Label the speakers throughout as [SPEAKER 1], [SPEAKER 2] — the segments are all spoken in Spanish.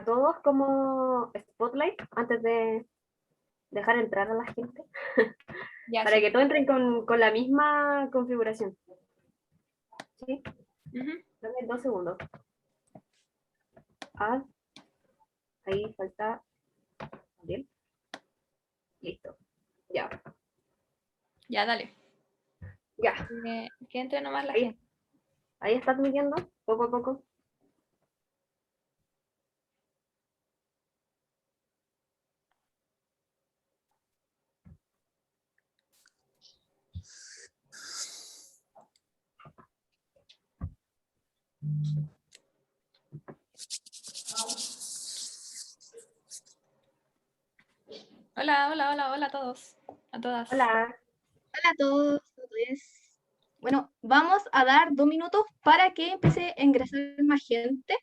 [SPEAKER 1] todos como spotlight antes de dejar entrar a la gente,
[SPEAKER 2] Ya,
[SPEAKER 1] para
[SPEAKER 2] sí.
[SPEAKER 1] que todos entren con la misma configuración. ¿Sí?
[SPEAKER 2] Ujú.
[SPEAKER 1] Dame 2 segundos. Ah, ahí falta. Bien. Listo. Ya.
[SPEAKER 2] Ya, dale.
[SPEAKER 1] Ya.
[SPEAKER 2] Que entre nomás la
[SPEAKER 1] Ahí,
[SPEAKER 2] gente.
[SPEAKER 1] ahí está admitiendo, poco a poco.
[SPEAKER 2] Hola, hola, hola, hola a todos. A todas.
[SPEAKER 1] Hola.
[SPEAKER 3] Hola a todos. Bueno, vamos a dar 2 minutos para que empiece a ingresar más gente.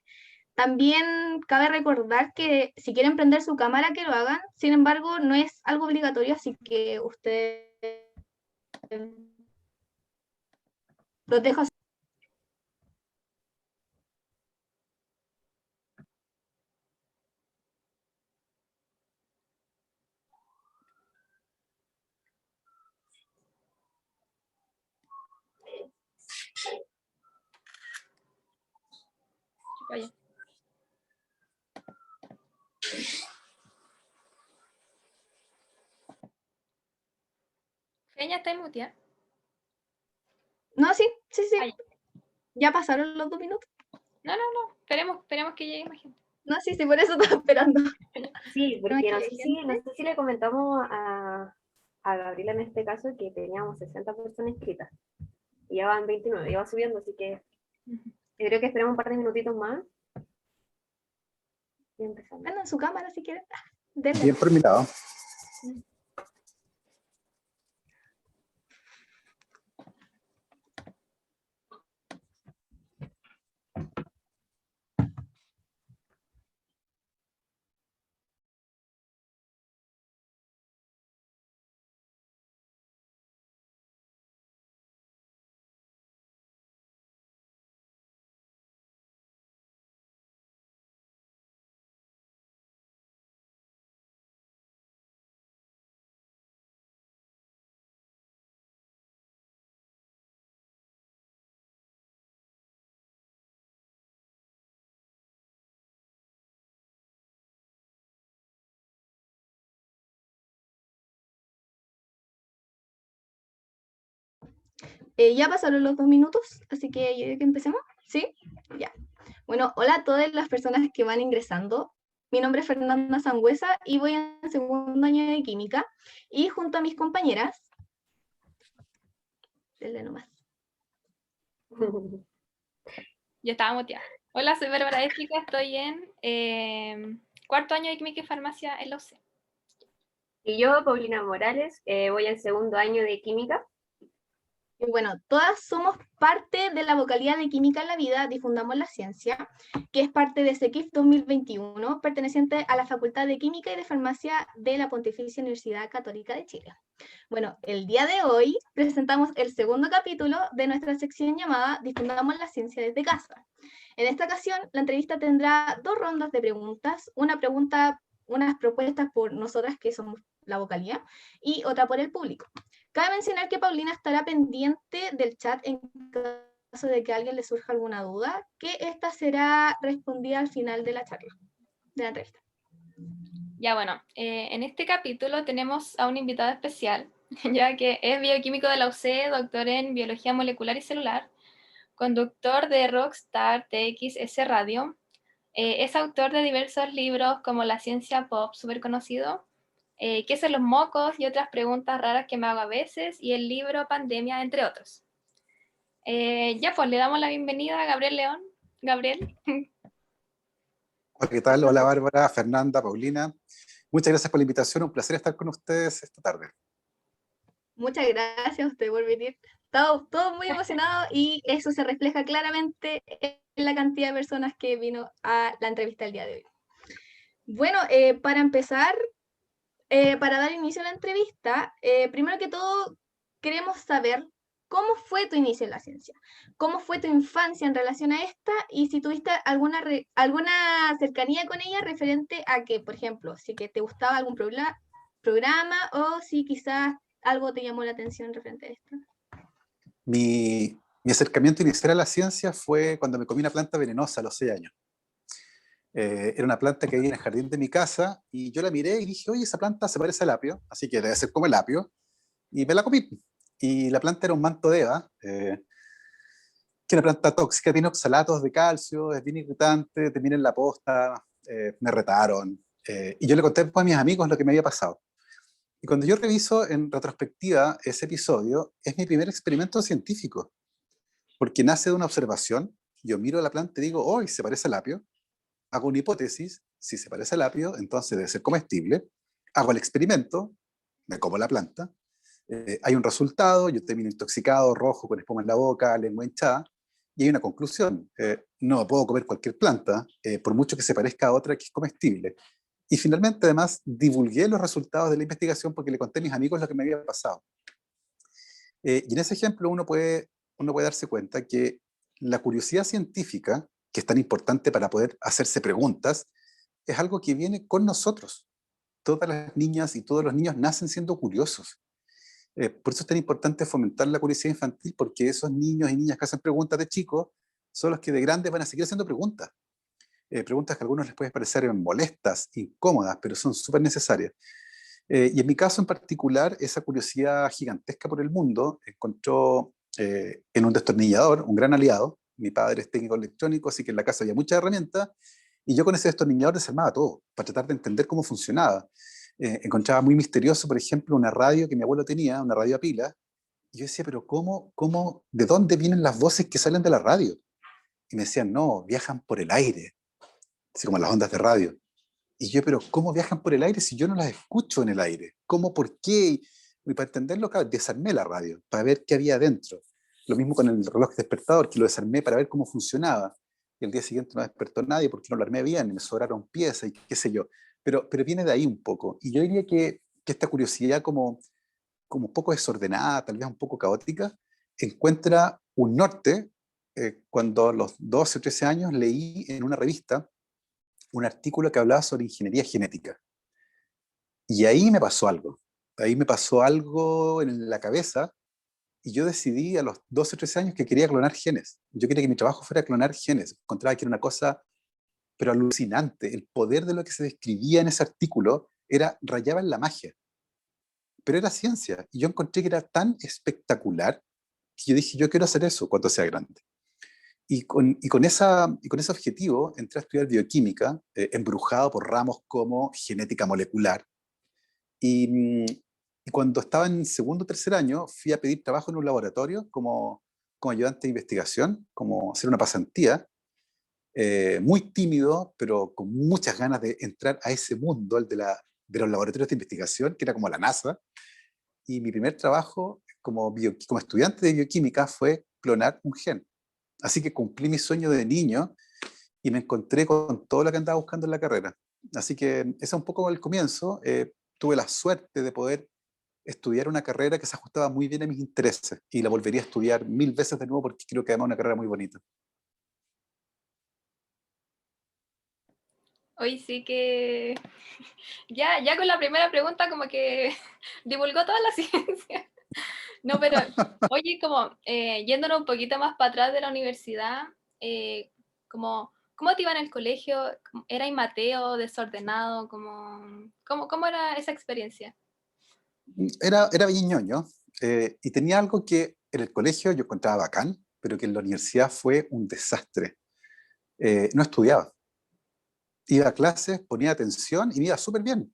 [SPEAKER 3] También cabe recordar que si quieren prender su cámara, que lo hagan. Sin embargo, no es algo obligatorio, así que ustedes los dejo así.
[SPEAKER 2] Oye. Feña está en mutea.
[SPEAKER 3] No, sí.
[SPEAKER 2] Ay.
[SPEAKER 3] Ya pasaron los 2 minutos.
[SPEAKER 2] No. Esperemos que llegue más gente.
[SPEAKER 3] No, sí, por eso estaba esperando.
[SPEAKER 1] Sí, porque
[SPEAKER 3] Esperemos
[SPEAKER 1] no
[SPEAKER 3] que
[SPEAKER 1] sé
[SPEAKER 3] llegue
[SPEAKER 1] si, no
[SPEAKER 3] gente.
[SPEAKER 1] sé si le comentamos a Gabriela en este caso que teníamos 60 personas inscritas. Y ya van 29, ya va subiendo, así que yo creo que esperemos un par de minutitos más. Y empezamos.
[SPEAKER 3] Prendan su cámara si quieren. Denle.
[SPEAKER 4] Bien por mi lado.
[SPEAKER 3] Ya pasaron los 2 minutos, así que yo digo que empecemos. ¿Sí? Ya. Bueno, hola a todas las personas que van ingresando. Mi nombre es Fernanda Sangüesa y voy en segundo año de química. Y junto a mis compañeras, denle nomás.
[SPEAKER 2] Ya estaba muteada. Hola, soy Bárbara Ética, estoy en cuarto año de Química y Farmacia en la UC.
[SPEAKER 1] Y yo, Paulina Morales, voy en segundo año de química.
[SPEAKER 3] Y bueno, todas somos parte de la vocalía de Química en la Vida, Difundamos la Ciencia, que es parte de SEQUIF 2021, perteneciente a la Facultad de Química y de Farmacia de la Pontificia Universidad Católica de Chile. Bueno, el día de hoy presentamos el segundo capítulo de nuestra sección llamada Difundamos la Ciencia desde casa. En esta ocasión, la entrevista tendrá 2 rondas de preguntas, unas propuestas por nosotras que somos la vocalía y otra por el público. Cabe mencionar que Paulina estará pendiente del chat en caso de que a alguien le surja alguna duda, que esta será respondida al final de la charla, de la entrevista.
[SPEAKER 2] Ya bueno, en este capítulo tenemos a un invitado especial, ya que es bioquímico de la UC, doctor en biología molecular y celular, conductor de Rockstar TXS Radio, es autor de diversos libros como La Ciencia Pop, súper conocido, ¿Qué son los mocos? Y otras preguntas raras que me hago a veces, y el libro Pandemia, entre otros. Ya pues, le damos la bienvenida a Gabriel León. Gabriel.
[SPEAKER 4] Hola, ¿qué tal? Hola Bárbara, Fernanda, Paulina. Muchas gracias por la invitación, un placer estar con ustedes esta tarde.
[SPEAKER 3] Muchas gracias a usted por venir. Estamos todos muy emocionados y eso se refleja claramente en la cantidad de personas que vino a la entrevista el día de hoy. Bueno, para empezar, para dar inicio a la entrevista, primero que todo queremos saber ¿cómo fue tu inicio en la ciencia? ¿Cómo fue tu infancia en relación a esta? Y si tuviste alguna cercanía con ella referente a que, por ejemplo, si que te gustaba algún programa o si quizás algo te llamó la atención referente a esto.
[SPEAKER 4] Mi acercamiento inicial a la ciencia fue cuando me comí una planta venenosa a los 6 años. Era una planta que había en el jardín de mi casa y yo la miré y dije, oye, esa planta se parece al apio, así que debe ser como el apio, y me la comí. Y la planta era un manto de Eva, que es una planta tóxica, tiene oxalatos de calcio, es bien irritante, te miran la posta, me retaron. Y yo le conté después a mis amigos lo que me había pasado. Y cuando yo reviso en retrospectiva ese episodio, es mi primer experimento científico, porque nace de una observación. Yo miro la planta y digo, oh, se parece al apio. Hago una hipótesis, si se parece al apio, entonces debe ser comestible. Hago el experimento, me como la planta. Hay un resultado, yo termino intoxicado, rojo, con espuma en la boca, lengua hinchada, y hay una conclusión. No puedo comer cualquier planta, por mucho que se parezca a otra que es comestible. Y finalmente, además, divulgué los resultados de la investigación porque le conté a mis amigos lo que me había pasado. Y en ese ejemplo uno puede darse cuenta que la curiosidad científica, que es tan importante para poder hacerse preguntas, es algo que viene con nosotros. Todas las niñas y todos los niños nacen siendo curiosos. Por eso es tan importante fomentar la curiosidad infantil, porque esos niños y niñas que hacen preguntas de chicos son los que de grandes van a seguir haciendo preguntas. Preguntas que a algunos les pueden parecer molestas, incómodas, pero son súper necesarias. Y en mi caso en particular, esa curiosidad gigantesca por el mundo encontró en un destornillador, un gran aliado. Mi padre es técnico electrónico, así que en la casa había muchas herramientas, y yo con ese destornillador desarmaba todo, para tratar de entender cómo funcionaba. Encontraba muy misterioso, por ejemplo, una radio que mi abuelo tenía, una radio a pila, y yo decía, pero ¿de dónde vienen las voces que salen de la radio? Y me decían, no, viajan por el aire, así como las ondas de radio. Y yo, pero ¿cómo viajan por el aire si yo no las escucho en el aire? ¿Cómo, por qué? Y para entenderlo, claro, desarmé la radio, para ver qué había adentro. Lo mismo con el reloj despertador, que lo desarmé para ver cómo funcionaba. Y el día siguiente no despertó nadie porque no lo armé bien, y me sobraron piezas y qué sé yo. Pero viene de ahí un poco. Y yo diría que esta curiosidad como un poco desordenada, tal vez un poco caótica, encuentra un norte cuando a los 12 o 13 años leí en una revista un artículo que hablaba sobre ingeniería genética. Y ahí me pasó algo. Ahí me pasó algo en la cabeza y yo decidí a los 12 o 13 años que quería clonar genes. Yo quería que mi trabajo fuera clonar genes. Encontraba que era una cosa, pero alucinante. El poder de lo que se describía en ese artículo rayaba en la magia. Pero era ciencia. Y yo encontré que era tan espectacular que yo dije, yo quiero hacer eso cuando sea grande. Y con ese objetivo entré a estudiar bioquímica, embrujado por ramos como genética molecular. Y cuando estaba en segundo o tercer año, fui a pedir trabajo en un laboratorio como ayudante de investigación, como hacer una pasantía, muy tímido, pero con muchas ganas de entrar a ese mundo, el de los laboratorios de investigación, que era como la NASA. Y mi primer trabajo como estudiante de bioquímica fue clonar un gen. Así que cumplí mi sueño de niño y me encontré con todo lo que andaba buscando en la carrera. Así que ese es un poco el comienzo. Tuve la suerte de poder estudiar una carrera que se ajustaba muy bien a mis intereses y la volvería a estudiar 1000 veces de nuevo porque creo que además es una carrera muy bonita.
[SPEAKER 2] Hoy sí que ya con la primera pregunta como que divulgó toda la ciencia. No, pero oye, como yéndonos un poquito más para atrás de la universidad, ¿cómo te iba en el colegio? ¿Era Mateo, desordenado? ¿Cómo era esa experiencia?
[SPEAKER 4] Era bien ñoño y tenía algo que en el colegio yo encontraba bacán, pero que en la universidad fue un desastre. No estudiaba. Iba a clases, ponía atención y me iba súper bien.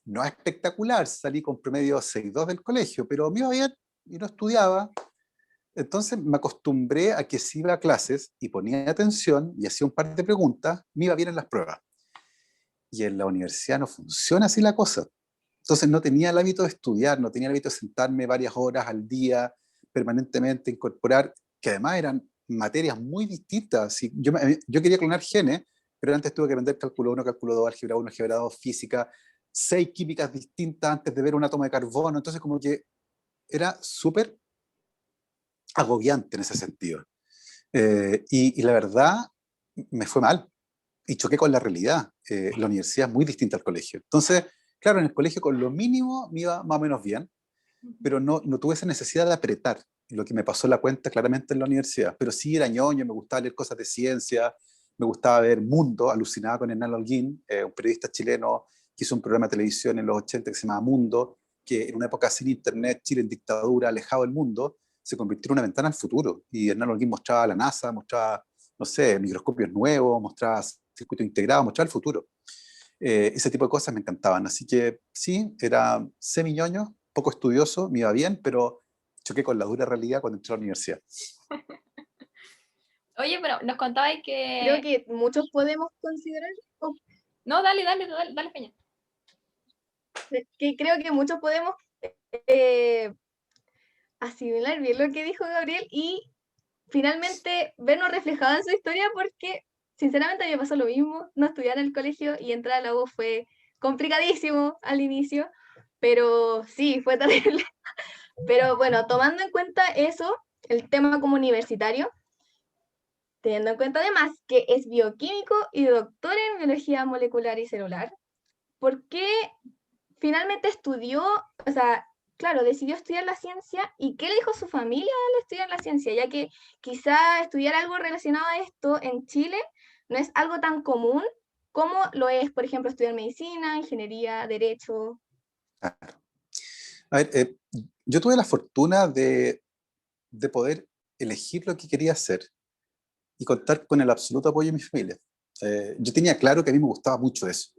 [SPEAKER 4] No es espectacular, salí con promedio 6,2 del colegio, pero me iba bien y no estudiaba. Entonces me acostumbré a que si iba a clases y ponía atención y hacía un par de preguntas, me iba bien en las pruebas. Y en la universidad no funciona así la cosa. Entonces no tenía el hábito de estudiar, no tenía el hábito de sentarme varias horas al día, permanentemente incorporar, que además eran materias muy distintas. Yo quería clonar genes, pero antes tuve que aprender cálculo 1, cálculo 2, álgebra 1, álgebra 2, física, 6 químicas distintas antes de ver un átomo de carbono. Entonces como que era súper agobiante en ese sentido. Y la verdad, me fue mal y choqué con la realidad. La universidad es muy distinta al colegio. Entonces, claro, en el colegio con lo mínimo me iba más o menos bien, pero no tuve esa necesidad de apretar, lo que me pasó la cuenta claramente en la universidad. Pero sí era ñoño, me gustaba leer cosas de ciencia, me gustaba ver Mundo, alucinaba con Hernán Holguín, un periodista chileno que hizo un programa de televisión en los 80 que se llamaba Mundo, que en una época sin internet, Chile en dictadura, alejado del mundo, se convirtió en una ventana al futuro. Y Hernán Holguín mostraba la NASA, mostraba, no sé, microscopios nuevos, mostraba circuito integrado, mostraba el futuro. Ese tipo de cosas me encantaban. Así que sí, era semi-ñoño, poco estudioso, me iba bien, pero choqué con la dura realidad cuando entré a la universidad.
[SPEAKER 2] Oye, pero nos contabais
[SPEAKER 3] Creo
[SPEAKER 2] que...
[SPEAKER 3] que muchos podemos considerar, o
[SPEAKER 2] No, dale, Peña.
[SPEAKER 3] que creo que muchos podemos eh, asimilar bien lo que dijo Gabriel y finalmente vernos reflejados en su historia porque sinceramente a mí me pasó lo mismo, no estudiar en el colegio y entrar a la U fue complicadísimo al inicio, pero sí, fue terrible. Pero bueno, tomando en cuenta eso, el tema como universitario, teniendo en cuenta además que es bioquímico y doctor en biología molecular y celular, ¿por qué finalmente estudió, o sea, claro, decidió estudiar la ciencia y qué le dijo su familia al estudiar la ciencia? Ya que quizá estudiar algo relacionado a esto en Chile no es algo tan común como lo es, por ejemplo, estudiar medicina, ingeniería, derecho.
[SPEAKER 4] Claro. A ver, yo tuve la fortuna de poder elegir lo que quería hacer y contar con el absoluto apoyo de mi familia. Yo tenía claro que a mí me gustaba mucho eso.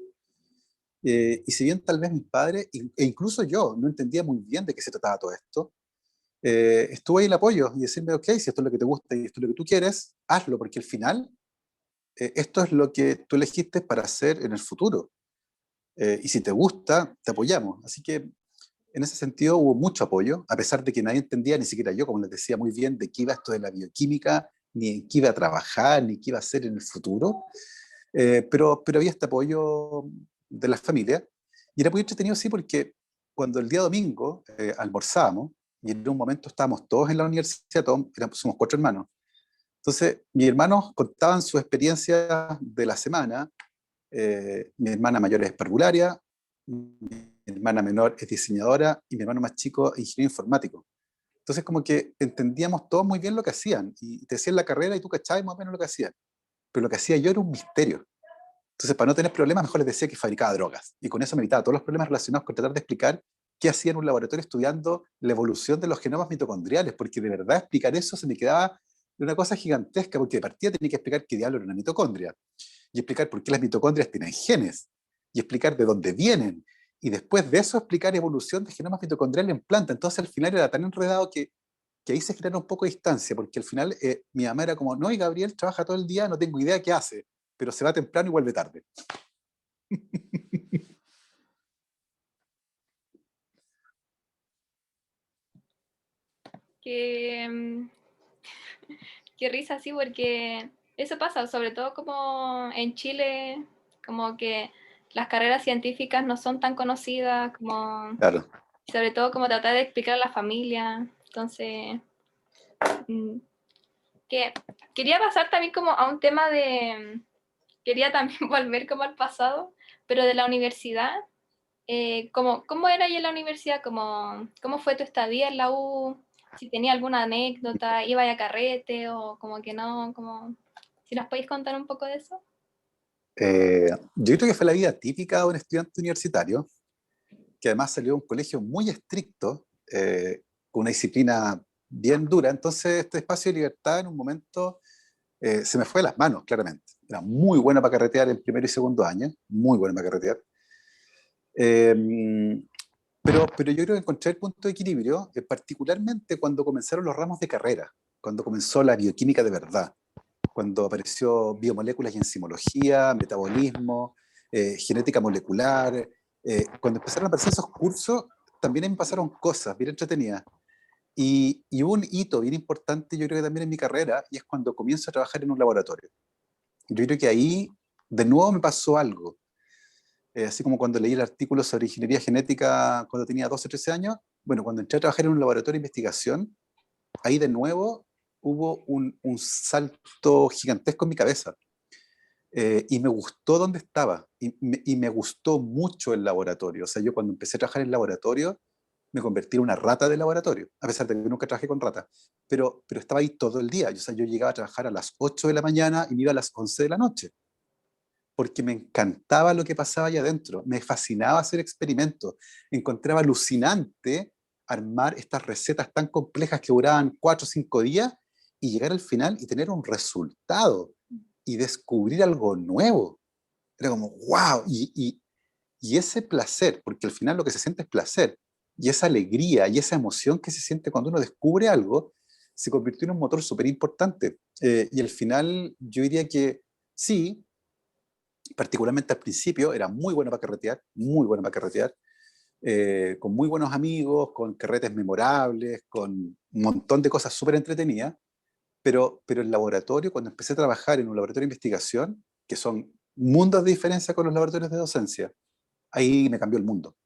[SPEAKER 4] Y si bien tal vez mis padres, e incluso yo, no entendía muy bien de qué se trataba todo esto, estuvo ahí el apoyo y decirme, ok, si esto es lo que te gusta y esto es lo que tú quieres, hazlo, porque al final esto es lo que tú elegiste para hacer en el futuro. Y si te gusta, te apoyamos. Así que en ese sentido hubo mucho apoyo, a pesar de que nadie entendía, ni siquiera yo, como les decía muy bien, de qué iba esto de la bioquímica, ni en qué iba a trabajar, ni qué iba a hacer en el futuro. Pero había este apoyo de la familia. Y era muy entretenido, sí, porque cuando el día domingo almorzábamos, y en un momento estábamos todos en la universidad, somos 4 hermanos. Entonces, mis hermanos contaban sus experiencias de la semana. Mi hermana mayor es parvularia, mi hermana menor es diseñadora y mi hermano más chico es ingeniero informático. Entonces, como que entendíamos todos muy bien lo que hacían y te decían la carrera y tú cachabas más o menos lo que hacían. Pero lo que hacía yo era un misterio. Entonces, para no tener problemas, mejor les decía que fabricaba drogas. Y con eso me evitaba todos los problemas relacionados con tratar de explicar qué hacía en un laboratorio estudiando la evolución de los genomas mitocondriales, porque de verdad explicar eso se me quedaba de una cosa gigantesca, porque de partida tenía que explicar qué diablo era una mitocondria, y explicar por qué las mitocondrias tienen genes, y explicar de dónde vienen, y después de eso explicar evolución de genomas mitocondriales en planta. Entonces al final era tan enredado que ahí se genera un poco de distancia, porque al final mi mamá era como, no, y Gabriel trabaja todo el día, no tengo idea qué hace, pero se va temprano y vuelve tarde.
[SPEAKER 2] Qué, qué risa, sí, porque eso pasa, sobre todo como en Chile, como que las carreras científicas no son tan conocidas, como,
[SPEAKER 4] Claro.
[SPEAKER 2] sobre todo como tratar de explicar a la familia. Entonces, que quería pasar también como a un tema de, quería también volver como al pasado, pero de la universidad. ¿Cómo era ahí en la universidad? ¿Cómo fue tu estadía en la U? Si tenía alguna anécdota, iba a carrete o como que no, como... Si nos podéis contar un poco de eso.
[SPEAKER 4] Yo creo que fue la vida típica de un estudiante universitario, que además salió de un colegio muy estricto, con una disciplina bien dura. Entonces este espacio de libertad en un momento se me fue de las manos, claramente. Era muy buena para carretear en primero y segundo año, muy buena para carretear. Eh, pero yo creo que encontré el punto de equilibrio, particularmente cuando comenzaron los ramos de carrera, cuando comenzó la bioquímica de verdad, cuando apareció biomoléculas y enzimología, metabolismo, genética molecular. Cuando empezaron a aparecer esos cursos, también me pasaron cosas bien entretenidas. Y hubo un hito bien importante, yo creo que también en mi carrera, y es cuando comienzo a trabajar en un laboratorio. Yo creo que ahí de nuevo me pasó algo. Así como cuando leí el artículo sobre ingeniería genética cuando tenía 12 o 13 años, bueno, cuando entré a trabajar en un laboratorio de investigación, ahí de nuevo hubo un salto gigantesco en mi cabeza. Y me gustó donde estaba, y me gustó mucho el laboratorio. O sea, yo cuando empecé a trabajar en laboratorio, me convertí en una rata de laboratorio, a pesar de que nunca trabajé con ratas, pero estaba ahí todo el día. O sea, yo llegaba a trabajar a las 8 de la mañana y me iba a las 11 de la noche, porque me encantaba lo que pasaba allá adentro, me fascinaba hacer experimentos, encontraba alucinante armar estas recetas tan complejas que duraban 4 o 5 días y llegar al final y tener un resultado y descubrir algo nuevo. Era como, wow, y ese placer, porque al final lo que se siente es placer, y esa alegría y esa emoción que se siente cuando uno descubre algo, se convirtió en un motor súper importante. Y al final yo diría que sí, particularmente al principio, era muy bueno para carretear, muy bueno para carretear, con muy buenos amigos, con carretes memorables, con un montón de cosas súper entretenidas, pero el laboratorio, cuando empecé a trabajar en un laboratorio de investigación, que son mundos de diferencia con los laboratorios de docencia, ahí me cambió el mundo.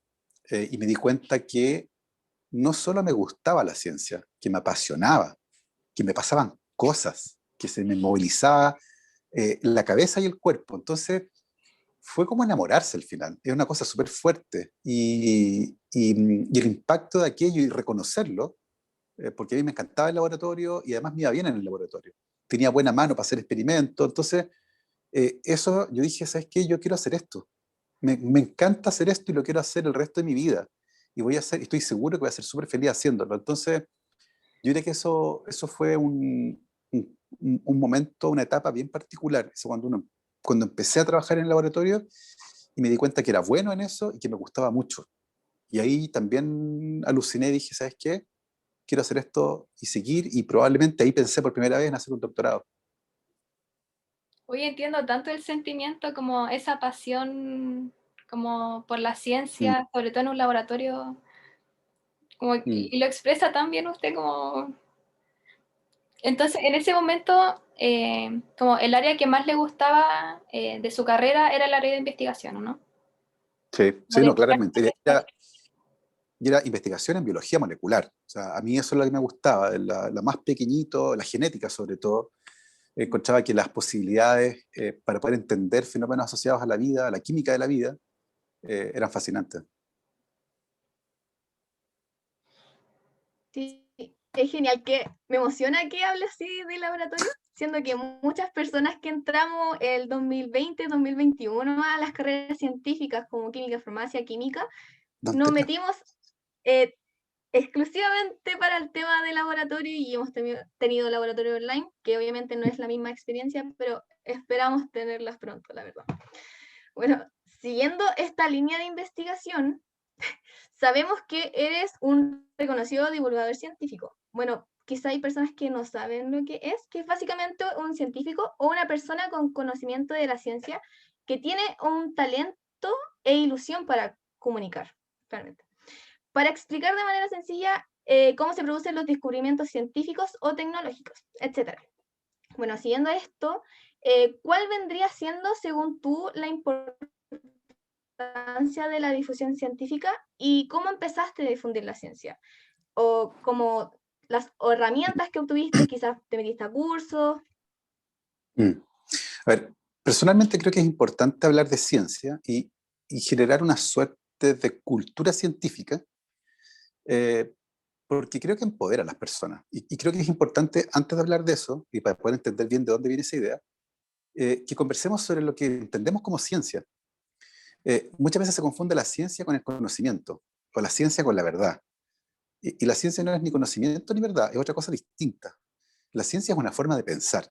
[SPEAKER 4] Y me di cuenta que no solo me gustaba la ciencia, que me apasionaba, que me pasaban cosas, que se me movilizaba la cabeza y el cuerpo. Entonces, fue como enamorarse al final. Es una cosa súper fuerte. Y el impacto de aquello y reconocerlo, porque a mí me encantaba el laboratorio y además me iba bien en el laboratorio. Tenía buena mano para hacer experimentos. Entonces, eso yo dije, ¿sabes qué? Yo quiero hacer esto. Me encanta hacer esto y lo quiero hacer el resto de mi vida. Y voy a hacer, estoy seguro que voy a ser súper feliz haciéndolo. Entonces, yo diría que eso fue un momento, una etapa bien particular. Eso cuando empecé a trabajar en el laboratorio y me di cuenta que era bueno en eso y que me gustaba mucho. Y ahí también aluciné y dije, ¿sabes qué? Quiero hacer esto y seguir, y probablemente ahí pensé por primera vez en hacer un doctorado.
[SPEAKER 2] Hoy entiendo tanto el sentimiento como esa pasión como por la
[SPEAKER 4] Mm,
[SPEAKER 2] ciencia, sobre todo en un laboratorio, como,
[SPEAKER 4] mm.
[SPEAKER 2] y lo expresa tan bien usted como... Entonces, en ese momento, como el área que más le gustaba de su carrera era el área de investigación, ¿no?
[SPEAKER 4] Sí,
[SPEAKER 2] Como
[SPEAKER 4] sí,
[SPEAKER 2] de
[SPEAKER 4] no,
[SPEAKER 2] investigar
[SPEAKER 4] claramente. Y era investigación en biología molecular. O sea, a mí eso es lo que me gustaba, la más pequeñito, la genética sobre todo. Encontraba que las posibilidades para poder entender fenómenos asociados a la vida, a la química de la vida, eran fascinantes.
[SPEAKER 3] Sí, es genial que me emociona que hable así de laboratorio, siendo que muchas personas que entramos el 2020, 2021 a las carreras científicas como química, farmacia, química,
[SPEAKER 4] No
[SPEAKER 3] nos
[SPEAKER 4] entendía.
[SPEAKER 3] metimos eh, exclusivamente para el tema de laboratorio y hemos tenido laboratorio online, que obviamente no es la misma experiencia, pero esperamos tenerlas pronto, la verdad. Bueno, siguiendo esta línea de investigación, sabemos que eres un reconocido divulgador científico. Bueno, quizá hay personas que no saben lo que es básicamente un científico o una persona con conocimiento de la ciencia que tiene un talento e ilusión para comunicar, realmente. Para explicar de manera sencilla cómo se producen los descubrimientos científicos o tecnológicos, etc. Bueno, siguiendo esto, ¿cuál vendría siendo, según tú, la importancia de la difusión científica y cómo empezaste a difundir la ciencia? O como las herramientas que obtuviste, quizás te metiste a cursos.
[SPEAKER 4] Mm. A ver, personalmente creo que es importante hablar de ciencia y generar una suerte de cultura científica, eh, porque creo que empodera a las personas. Y creo que es importante, antes de hablar de eso, y para poder entender bien de dónde viene esa idea, que conversemos sobre lo que entendemos como ciencia. Muchas veces se confunde la ciencia con el conocimiento, o la ciencia con la verdad. Y la ciencia no es ni conocimiento ni verdad, es otra cosa distinta. La ciencia es una forma de pensar.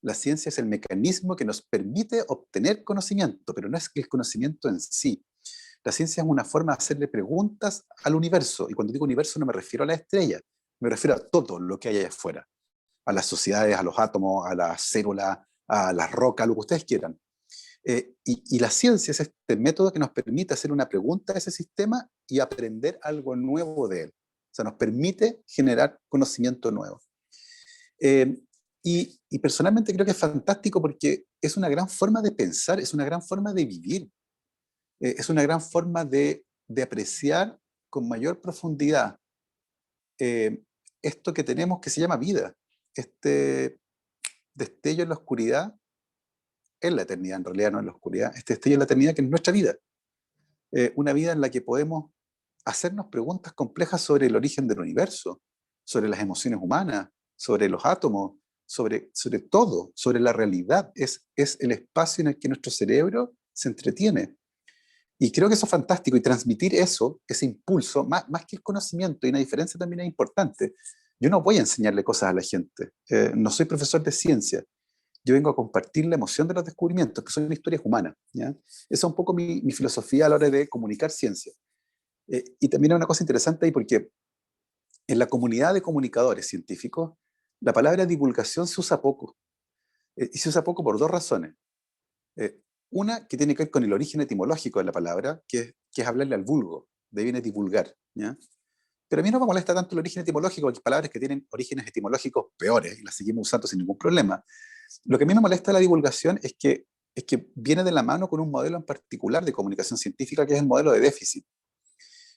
[SPEAKER 4] La ciencia es el mecanismo que nos permite obtener conocimiento, pero no es el conocimiento en sí. La ciencia es una forma de hacerle preguntas al universo. Y cuando digo universo no me refiero a la estrella, me refiero a todo lo que hay allá afuera. A las sociedades, a los átomos, a las células, a las rocas, lo que ustedes quieran. Y la ciencia es este método que nos permite hacer una pregunta a ese sistema y aprender algo nuevo de él. O sea, nos permite generar conocimiento nuevo. Eh, y personalmente creo que es fantástico porque es una gran forma de pensar, es una gran forma de vivir, es una gran forma de apreciar con mayor profundidad esto que tenemos que se llama vida, este destello en la oscuridad, en la eternidad, en realidad no en la oscuridad, este destello en la eternidad que es nuestra vida. Una vida en la que podemos hacernos preguntas complejas sobre el origen del universo, sobre las emociones humanas, sobre los átomos, sobre todo, sobre la realidad. Es el espacio en el que nuestro cerebro se entretiene. Y creo que eso es fantástico, y transmitir eso, ese impulso, más que el conocimiento, y una diferencia también es importante. Yo no voy a enseñarle cosas a la gente, no soy profesor de ciencia, yo vengo a compartir la emoción de los descubrimientos, que son historias humanas, ¿ya? Esa es un poco mi filosofía a la hora de comunicar ciencia. Y también hay una cosa interesante ahí, porque en la comunidad de comunicadores científicos, la palabra divulgación se usa poco, y se usa poco por dos razones. Una que tiene que ver con el origen etimológico de la palabra, que es hablarle al vulgo, de viene divulgar, ¿ya? Pero a mí no me molesta tanto el origen etimológico, porque hay palabras que tienen orígenes etimológicos peores y las seguimos usando sin ningún problema. Lo que a mí me molesta de la divulgación es que viene de la mano con un modelo en particular de comunicación científica, que es el modelo de déficit.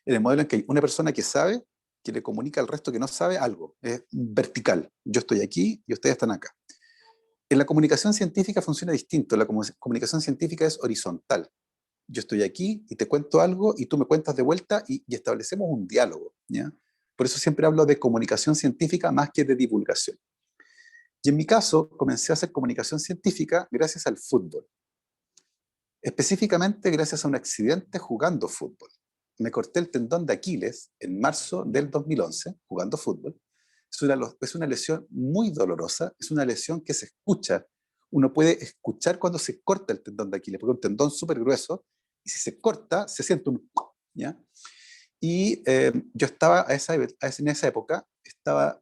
[SPEAKER 4] En el modelo en que hay una persona que sabe, que le comunica al resto que no sabe algo. Es vertical. Yo estoy aquí y ustedes están acá. En la comunicación científica funciona distinto. La comunicación científica es horizontal. Yo estoy aquí y te cuento algo y tú me cuentas de vuelta y establecemos un diálogo, ¿ya? Por eso siempre hablo de comunicación científica más que de divulgación. Y en mi caso, comencé a hacer comunicación científica gracias al fútbol. Específicamente gracias a un accidente jugando fútbol. Me corté el tendón de Aquiles en marzo del 2011 jugando fútbol. Es una lesión muy dolorosa, es una lesión que se escucha. Uno puede escuchar cuando se corta el tendón de Aquiles, porque es un tendón súper grueso, y si se corta, se siente un... ¿ya? Y yo estaba en esa época, estaba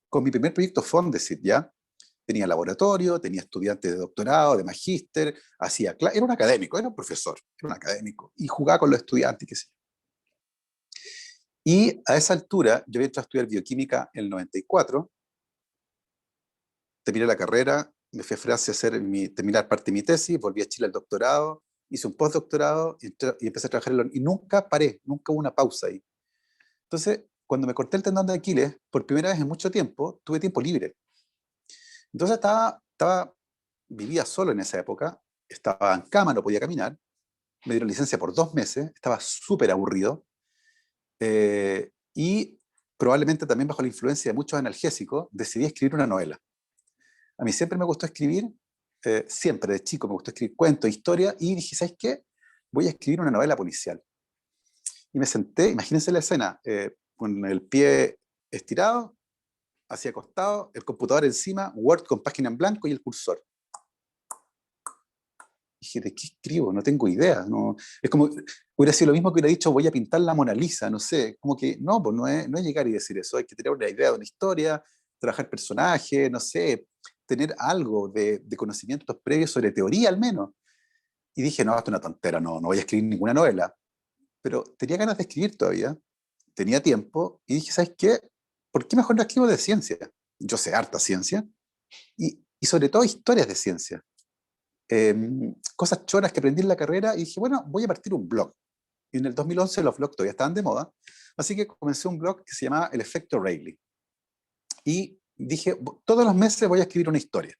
[SPEAKER 4] con mi primer proyecto Fondesit, ¿ya? Tenía laboratorio, tenía estudiantes de doctorado, de magíster, era un académico, era un profesor, era un académico, y jugaba con los estudiantes, qué sé yo. Y a esa altura, yo había entrado a estudiar bioquímica en el 94, terminé la carrera, me fui a Francia a terminar parte de mi tesis, volví a Chile al doctorado, hice un postdoctorado y empecé a trabajar y nunca paré, nunca hubo una pausa ahí. Entonces, cuando me corté el tendón de Aquiles, por primera vez en mucho tiempo, tuve tiempo libre. Entonces vivía solo en esa época, estaba en cama, no podía caminar, me dieron licencia por 2 meses, estaba súper aburrido, y probablemente también bajo la influencia de muchos analgésicos, decidí escribir una novela. A mí siempre me gustó escribir, siempre de chico me gustó escribir cuentos, historias, y dije, ¿sabes qué? Voy a escribir una novela policial. Y me senté, imagínense la escena, con el pie estirado, hacia acostado, el computador encima, Word con página en blanco y el cursor. Dije, ¿de qué escribo? No tengo idea. No, es como, hubiera sido lo mismo que hubiera dicho, voy a pintar la Mona Lisa, no sé. Como que no, pues no es llegar y decir eso. Hay que tener una idea de una historia, trabajar personajes, no sé, tener algo de conocimientos previos sobre teoría al menos. Y dije, no, esto es una tontera, no voy a escribir ninguna novela. Pero tenía ganas de escribir todavía, tenía tiempo, y dije, ¿sabes qué? ¿Por qué mejor no escribo de ciencia? Yo sé harta ciencia, y sobre todo historias de ciencia. Cosas choras que aprendí en la carrera, y dije, bueno, voy a partir un blog. Y en el 2011 los blogs todavía estaban de moda, así que comencé un blog que se llamaba El Efecto Rayleigh. Y dije, todos los meses voy a escribir una historia.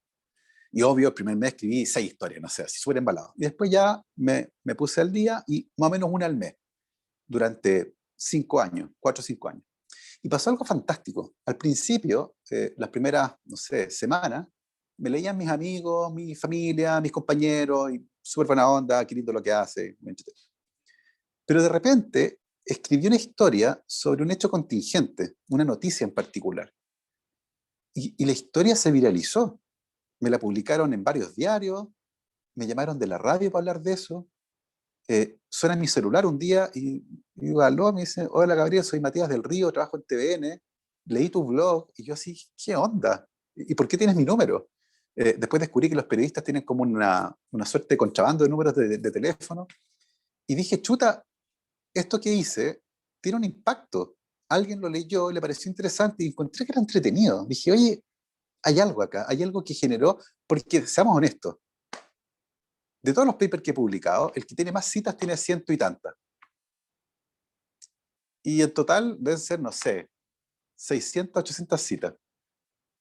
[SPEAKER 4] Y obvio, el primer mes escribí 6 historias, no sé, así súper embalado. Y después ya me puse al día, y más o menos una al mes, durante 5 años, 4 o 5 años. Y pasó algo fantástico. Al principio, las primeras, no sé, semanas, me leían mis amigos, mi familia, mis compañeros, y súper buena onda, qué lindo lo que hace. Pero de repente escribí una historia sobre un hecho contingente, una noticia en particular. Y la historia se viralizó. Me la publicaron en varios diarios, me llamaron de la radio para hablar de eso. Suena mi celular un día y digo, aló, me dice, hola Gabriel, soy Matías del Río, trabajo en TVN, leí tu blog, y yo así, ¿qué onda? ¿Y por qué tienes mi número? Después descubrí que los periodistas tienen como una suerte de contrabando de números de teléfono, y dije, chuta, esto que hice tiene un impacto. Alguien lo leyó, le pareció interesante, y encontré que era entretenido. Dije, oye, hay algo acá, hay algo que generó, porque seamos honestos, de todos los papers que he publicado, el que tiene más citas tiene 100 y tantas. Y en total deben ser, no sé, 600, 800 citas.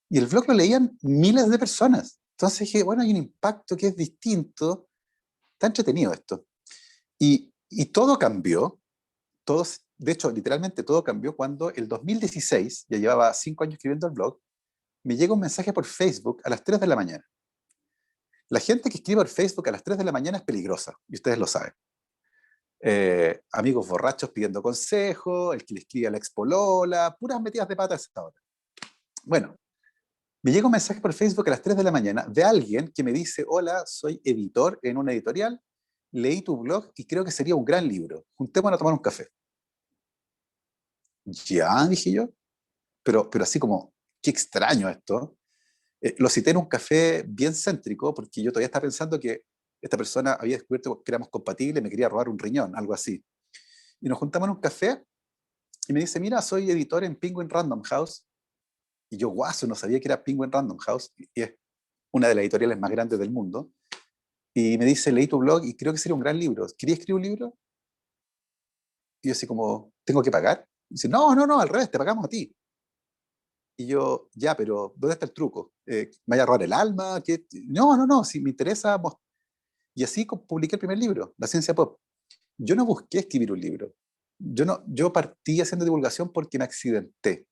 [SPEAKER 4] Y el blog lo leían miles de personas. Entonces dije, bueno, hay un impacto que es distinto. Está entretenido esto. Y todo cambió. De hecho, literalmente todo cambió cuando el 2016, ya llevaba 5 años escribiendo el blog, me llega un mensaje por Facebook a las 3 de la mañana. La gente que escribe por Facebook a las 3 de la mañana es peligrosa, y ustedes lo saben. Amigos borrachos pidiendo consejo, el que le escribe a la expolola, puras metidas de pata a esa hora. Bueno, me llega un mensaje por Facebook a las 3 de la mañana de alguien que me dice, hola, soy editor en una editorial, leí tu blog y creo que sería un gran libro. Juntémonos a tomar un café. Ya, dije yo, pero así como, qué extraño esto. Lo cité en un café bien céntrico porque yo todavía estaba pensando que esta persona había descubierto que éramos compatibles, me quería robar un riñón, algo así. Y nos juntamos en un café y me dice, mira, soy editor en Penguin Random House. Y yo, guaso, no sabía que era Penguin Random House, y es una de las editoriales más grandes del mundo. Y me dice, leí tu blog y creo que sería un gran libro. ¿Querías escribir un libro? Y yo así como, ¿tengo que pagar? Y dice, no, al revés, te pagamos a ti. Y yo, ya, pero ¿dónde está el truco? ¿Me vaya a robar el alma? ¿Qué? No, si me interesa. Y así publiqué el primer libro, La Ciencia Pop. Yo no busqué escribir un libro. Yo partí haciendo divulgación porque me accidenté.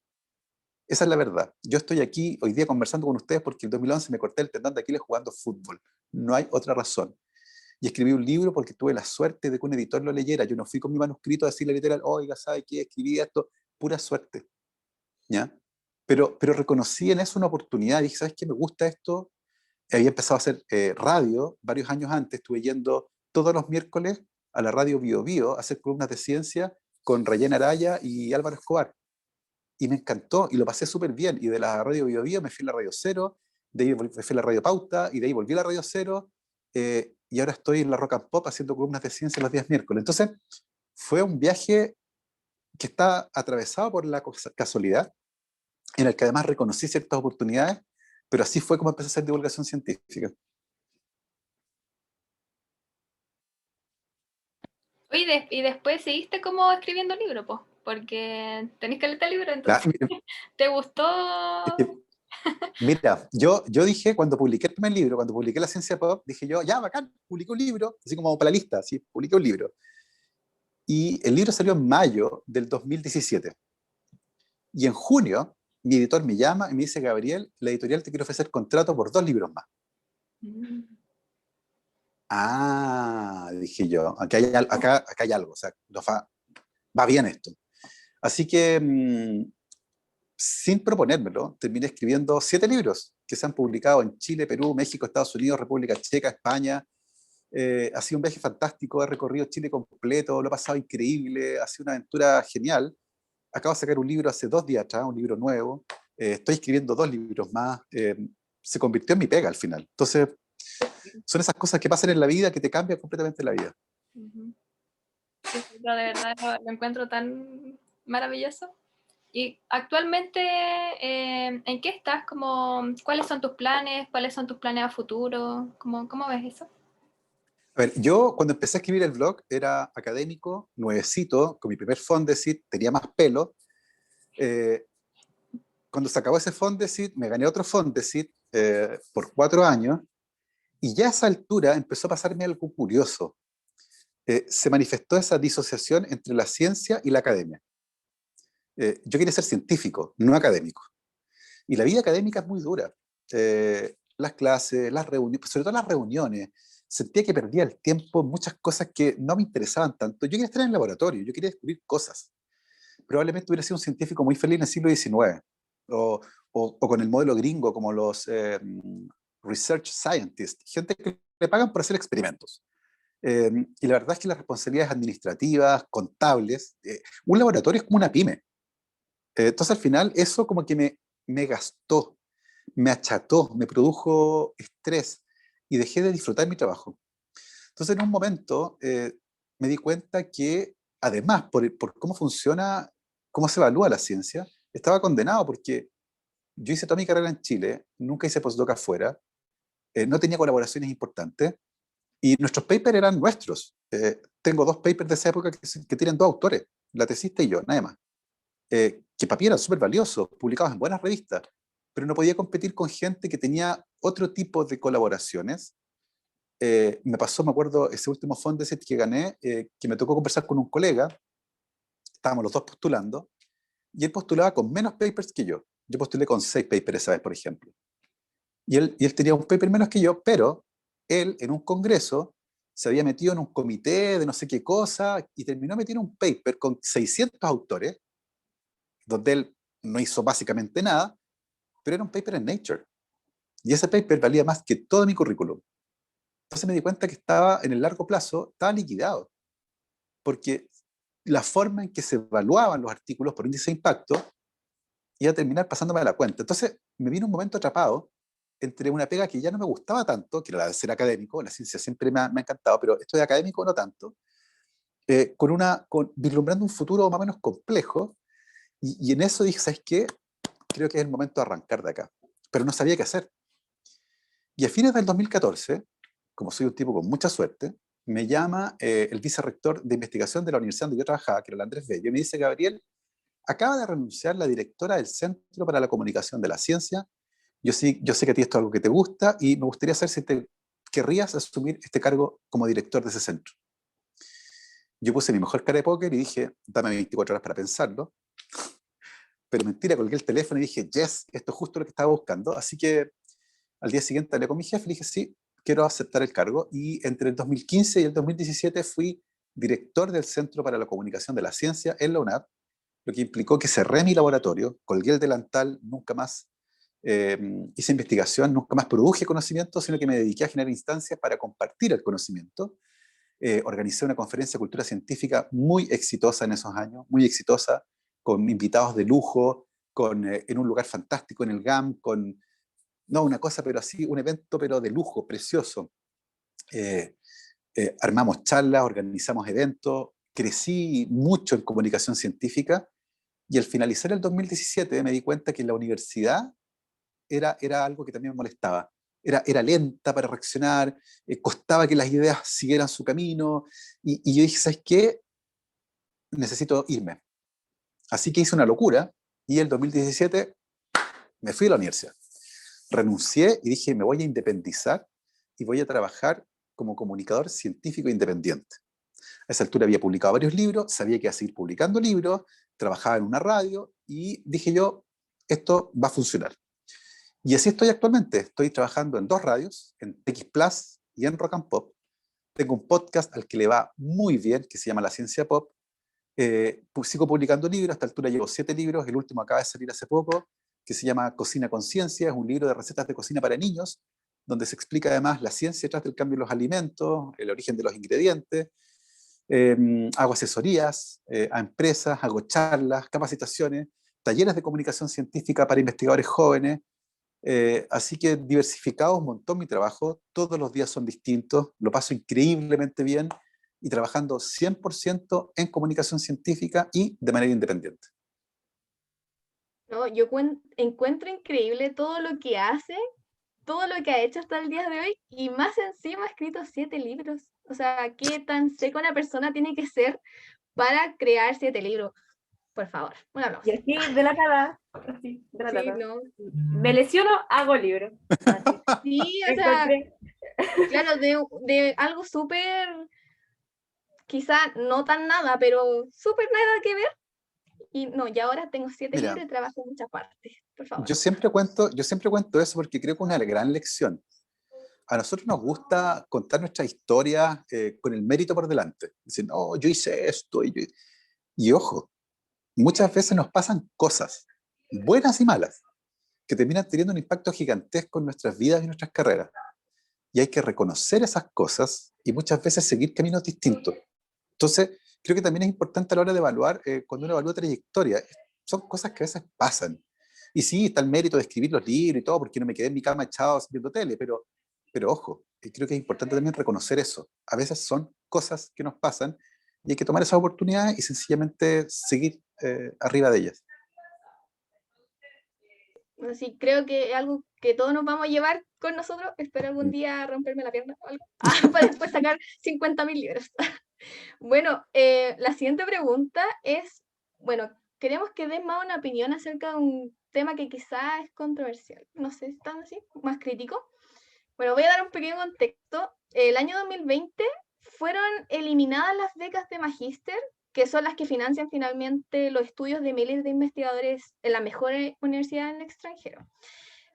[SPEAKER 4] Esa es la verdad. Yo estoy aquí hoy día conversando con ustedes porque en 2011 me corté el tendón de Aquiles jugando fútbol. No hay otra razón. Y escribí un libro porque tuve la suerte de que un editor lo leyera. Yo no fui con mi manuscrito a decirle literal, oiga, ¿sabe qué? Escribí esto. Pura suerte. ¿Ya? Pero reconocí en eso una oportunidad. Dije, ¿sabes qué? Me gusta esto. Había empezado a hacer radio varios años antes. Estuve yendo todos los miércoles a la radio Bio Bio a hacer columnas de ciencia con Rayén Araya y Álvaro Escobar. Y me encantó y lo pasé súper bien. Y de la radio Bio Bio me fui a la radio Cero, de ahí me fui a la radio Pauta y de ahí volví a la radio Cero. Y ahora estoy en la Rock and Pop haciendo columnas de ciencia los días miércoles. Entonces, fue un viaje que está atravesado por la casualidad, en el que además reconocí ciertas oportunidades, pero así fue como empecé a hacer divulgación científica.
[SPEAKER 2] Oye, y después seguiste como escribiendo libros, pues, porque tenés que leer el libro, entonces, ¿te gustó?
[SPEAKER 4] Mira, yo dije, cuando publiqué el primer libro, cuando publiqué La Ciencia Pop, dije yo, ya, bacán, publiqué un libro, así como para la lista, así, publiqué un libro. Y el libro salió en mayo del 2017. Y en junio, mi editor me llama y me dice, Gabriel, la editorial te quiere ofrecer contrato por 2 libros más. Ah, dije yo, acá hay algo, o sea, va bien esto. Así que, sin proponérmelo, terminé escribiendo 7 libros que se han publicado en Chile, Perú, México, Estados Unidos, República Checa, España. Ha sido un viaje fantástico, he recorrido Chile completo, lo he pasado increíble, ha sido una aventura genial. Acabo de sacar un libro hace 2 días atrás, un libro nuevo. Estoy escribiendo 2 libros más. Se convirtió en mi pega al final. Entonces, son esas cosas que pasan en la vida que te cambian completamente la vida.
[SPEAKER 2] Sí, pero de verdad lo encuentro tan maravilloso. Y actualmente, ¿en qué estás? ¿Cuáles son tus planes? ¿Cuáles son tus planes a futuro? ¿Cómo ves eso?
[SPEAKER 4] A ver, yo cuando empecé a escribir el blog era académico, nuevecito, con mi primer Fondesit, tenía más pelo. Cuando se acabó ese Fondesit, me gané otro Fondesit por 4 años, y ya a esa altura empezó a pasarme algo curioso. Se manifestó esa disociación entre la ciencia y la academia. Yo quería ser científico, no académico. Y la vida académica es muy dura. Las clases, las reuniones, sobre todo las reuniones, sentía que perdía el tiempo en muchas cosas que no me interesaban tanto. Yo quería estar en el laboratorio, yo quería descubrir cosas. Probablemente hubiera sido un científico muy feliz en el siglo XIX, o con el modelo gringo, como los research scientists, gente que le pagan por hacer experimentos. Y la verdad es que las responsabilidades administrativas, contables, un laboratorio es como una pyme. Entonces al final eso como que me gastó, me acható, me produjo estrés y dejé de disfrutar mi trabajo. Entonces en un momento me di cuenta que además por cómo funciona, cómo se evalúa la ciencia, estaba condenado porque yo hice toda mi carrera en Chile, nunca hice postdoc afuera, no tenía colaboraciones importantes y nuestros papers eran nuestros. Tengo 2 papers de esa época que tienen 2 autores, la tesista y yo, nada más. que para mí eran súper valiosos, publicados en buenas revistas, pero no podía competir con gente que tenía otro tipo de colaboraciones. Me pasó, me acuerdo, ese último Fondesit que gané, que me tocó conversar con un colega, estábamos los dos postulando, y él postulaba con menos papers que yo. Yo postulé con 6 papers esa vez, por ejemplo. Y él tenía un paper menos que yo, pero él en un congreso se había metido en un comité de no sé qué cosa y terminó metiendo un paper con 600 autores, donde él no hizo básicamente nada, pero era un paper en Nature. Y ese paper valía más que todo mi currículum. Entonces me di cuenta que estaba, en el largo plazo, estaba liquidado, porque la forma en que se evaluaban los artículos por índice de impacto iba a terminar pasándome a la cuenta. Entonces me vino un momento atrapado entre una pega que ya no me gustaba tanto, que era la de ser académico, la ciencia siempre me ha encantado, pero esto de académico no tanto, vislumbrando un futuro más o menos complejo, y en eso dije, ¿sabes qué? Creo que es el momento de arrancar de acá. Pero no sabía qué hacer. Y a fines del 2014, como soy un tipo con mucha suerte, me llama el vicerrector de investigación de la universidad donde yo trabajaba, que era el Andrés Bello, y me dice, Gabriel, acaba de renunciar la directora del Centro para la Comunicación de la Ciencia. Yo sé que a ti esto es algo que te gusta y me gustaría saber si te querrías asumir este cargo como director de ese centro. Yo puse mi mejor cara de póker y dije, dame 24 horas para pensarlo. Pero mentira, colgué el teléfono y dije, yes, esto es justo lo que estaba buscando. Así que al día siguiente hablé con mi jefe y le dije, sí, quiero aceptar el cargo. Y entre el 2015 y el 2017 fui director del Centro para la Comunicación de la Ciencia en la UNAV, lo que implicó que cerré mi laboratorio, colgué el delantal, nunca más hice investigación, nunca más produje conocimiento, sino que me dediqué a generar instancias para compartir el conocimiento. Organicé una conferencia de cultura científica muy exitosa en esos años, muy exitosa, con invitados de lujo, en un lugar fantástico en el GAM, no una cosa, pero así, un evento pero de lujo, precioso. Armamos charlas, organizamos eventos, crecí mucho en comunicación científica, y al finalizar el 2017 me di cuenta que la universidad era algo que también me molestaba. Era lenta para reaccionar, costaba que las ideas siguieran su camino, y yo dije, ¿sabes qué? Necesito irme. Así que hice una locura, y el 2017 me fui a la universidad. Renuncié y dije, me voy a independizar y voy a trabajar como comunicador científico independiente. A esa altura había publicado varios libros, sabía que iba a seguir publicando libros, trabajaba en una radio, y dije yo, esto va a funcionar. Y así estoy actualmente. Estoy trabajando en 2 radios, en TX Plus y en Rock and Pop. Tengo un podcast al que le va muy bien, que se llama La Ciencia Pop. Sigo publicando libros, a esta altura llevo 7 libros, el último acaba de salir hace poco, que se llama Cocina con Ciencia, es un libro de recetas de cocina para niños, donde se explica además la ciencia detrás del cambio en los alimentos, el origen de los ingredientes. Hago asesorías a empresas, hago charlas, capacitaciones, talleres de comunicación científica para investigadores jóvenes. Así que diversificado un montón mi trabajo, todos los días son distintos, lo paso increíblemente bien, y trabajando 100% en comunicación científica y de manera independiente.
[SPEAKER 3] No, yo encuentro increíble todo lo que hace, todo lo que ha hecho hasta el día de hoy, y más encima ha escrito 7 libros. O sea, ¿qué tan seca una persona tiene que ser para crear 7 libros? Por favor, un aplauso.
[SPEAKER 1] Y así, de la nada, así, de la
[SPEAKER 3] Sí,
[SPEAKER 1] nada.
[SPEAKER 3] no.
[SPEAKER 1] Me lesiono, hago libro. Así.
[SPEAKER 3] Sí, o sea,
[SPEAKER 1] Encontré-
[SPEAKER 3] claro, de algo súper, quizá no tan nada, pero súper nada que ver. Y no, y ahora tengo 7
[SPEAKER 4] Mira,
[SPEAKER 3] libros y trabajo en muchas partes. Por favor.
[SPEAKER 4] yo siempre cuento eso porque creo que es una gran lección. A nosotros nos gusta contar nuestra historia con el mérito por delante. Dicen, oh, yo hice esto. Y ojo, muchas veces nos pasan cosas, buenas y malas, que terminan teniendo un impacto gigantesco en nuestras vidas y nuestras carreras. Y hay que reconocer esas cosas y muchas veces seguir caminos distintos. Entonces, creo que también es importante a la hora de evaluar, cuando uno evalúa trayectoria, son cosas que a veces pasan. Y sí, está el mérito de escribir los libros y todo, porque no me quedé en mi cama echado viendo tele, pero ojo, creo que es importante también reconocer eso. A veces son cosas que nos pasan y hay que tomar esas oportunidades y sencillamente seguir arriba de ellas.
[SPEAKER 3] Así creo que es algo que todos nos vamos a llevar con nosotros. Espero algún día romperme la pierna o algo, para después sacar 50.000 libros. Bueno, la siguiente pregunta es, bueno, queremos que des más una opinión acerca de un tema que quizás es controversial. No sé, ¿están así? ¿Más crítico? Bueno, voy a dar un pequeño contexto. El año 2020 fueron eliminadas las becas de magíster, que son las que financian finalmente los estudios de miles de investigadores en las mejores universidades en el extranjero.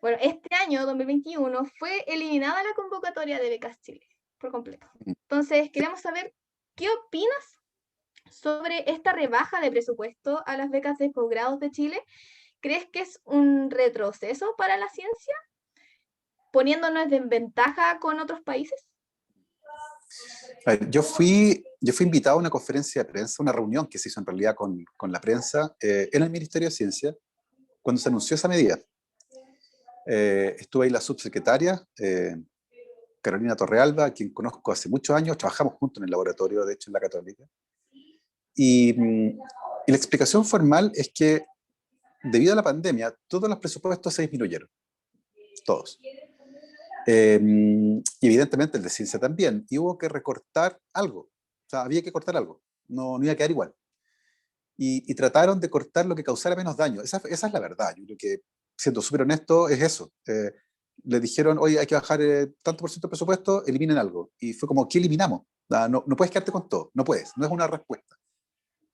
[SPEAKER 3] Bueno, este año, 2021, fue eliminada la convocatoria de becas Chile por completo. Entonces, queremos saber qué opinas sobre esta rebaja de presupuesto a las becas de posgrados de Chile. ¿Crees que es un retroceso para la ciencia, poniéndonos en ventaja con otros países?
[SPEAKER 4] A ver, yo fui invitado a una conferencia de prensa, una reunión que se hizo en realidad con la prensa en el Ministerio de Ciencia, cuando se anunció esa medida. Estuve ahí la subsecretaria, Carolina Torrealba, a quien conozco hace muchos años, trabajamos juntos en el laboratorio, de hecho, en la Católica. Y la explicación formal es que, debido a la pandemia, todos los presupuestos se disminuyeron. Todos. Y evidentemente el de ciencia también. Y hubo que recortar algo. O sea, había que cortar algo. No iba a quedar igual. Y trataron de cortar lo que causara menos daño. Esa es la verdad. Yo creo que, siendo súper honesto, es eso. Le dijeron, oye, hay que bajar tanto por ciento de presupuesto, eliminen algo. Y fue como, ¿qué eliminamos? No puedes quedarte con todo. No puedes. No es una respuesta.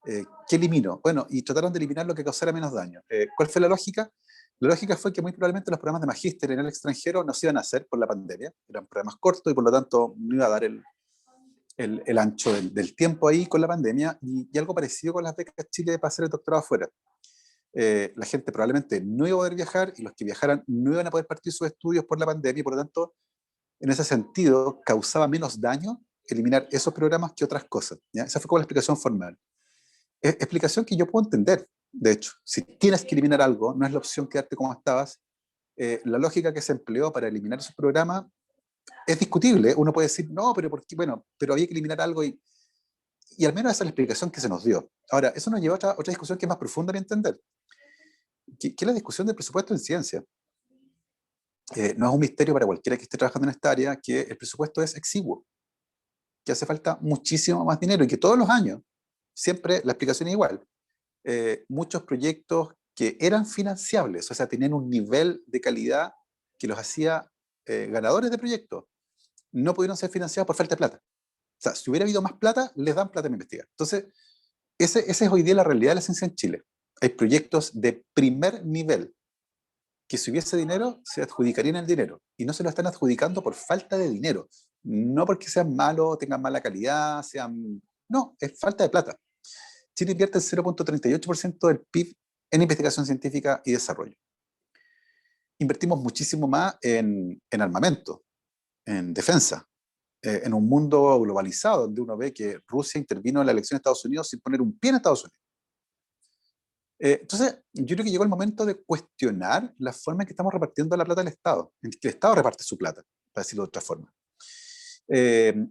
[SPEAKER 4] ¿Qué elimino? Bueno, y trataron de eliminar lo que causara menos daño. ¿Cuál fue la lógica? La lógica fue que muy probablemente los programas de magíster en el extranjero no se iban a hacer por la pandemia. Eran programas cortos y por lo tanto no iba a dar el ancho del tiempo ahí con la pandemia, y algo parecido con las becas Chile para hacer el doctorado afuera. La gente probablemente no iba a poder viajar, y los que viajaran no iban a poder partir sus estudios por la pandemia, y por lo tanto, en ese sentido, causaba menos daño eliminar esos programas que otras cosas, ¿ya? Esa fue como la explicación formal. Explicación que yo puedo entender, de hecho. Si tienes que eliminar algo, no es la opción quedarte como estabas. La lógica que se empleó para eliminar esos programas es discutible. Uno puede decir, no, pero ¿por qué? Bueno, pero había que eliminar algo, y al menos esa es la explicación que se nos dio. Ahora, eso nos lleva a otra discusión que es más profunda de entender, que es la discusión del presupuesto en ciencia. No es un misterio para cualquiera que esté trabajando en esta área que el presupuesto es exiguo, que hace falta muchísimo más dinero, y que todos los años, siempre la explicación es igual. Muchos proyectos que eran financiables, o sea, tenían un nivel de calidad que los hacía ganadores de proyectos, no pudieron ser financiados por falta de plata. O sea, si hubiera habido más plata, les dan plata para investigar. Entonces, esa es hoy día la realidad de la ciencia en Chile. Hay proyectos de primer nivel que, si hubiese dinero, se adjudicarían el dinero, y no se lo están adjudicando por falta de dinero, no porque sean malos, tengan mala calidad, no, es falta de plata. Chile invierte el 0,38% del PIB en investigación científica y desarrollo. Invertimos muchísimo más en armamento, en defensa, en un mundo globalizado donde uno ve que Rusia intervino en la elección de Estados Unidos sin poner un pie en Estados Unidos. Entonces, yo creo que llegó el momento de cuestionar la forma en que estamos repartiendo la plata del Estado, en que el Estado reparte su plata, para decirlo de otra forma.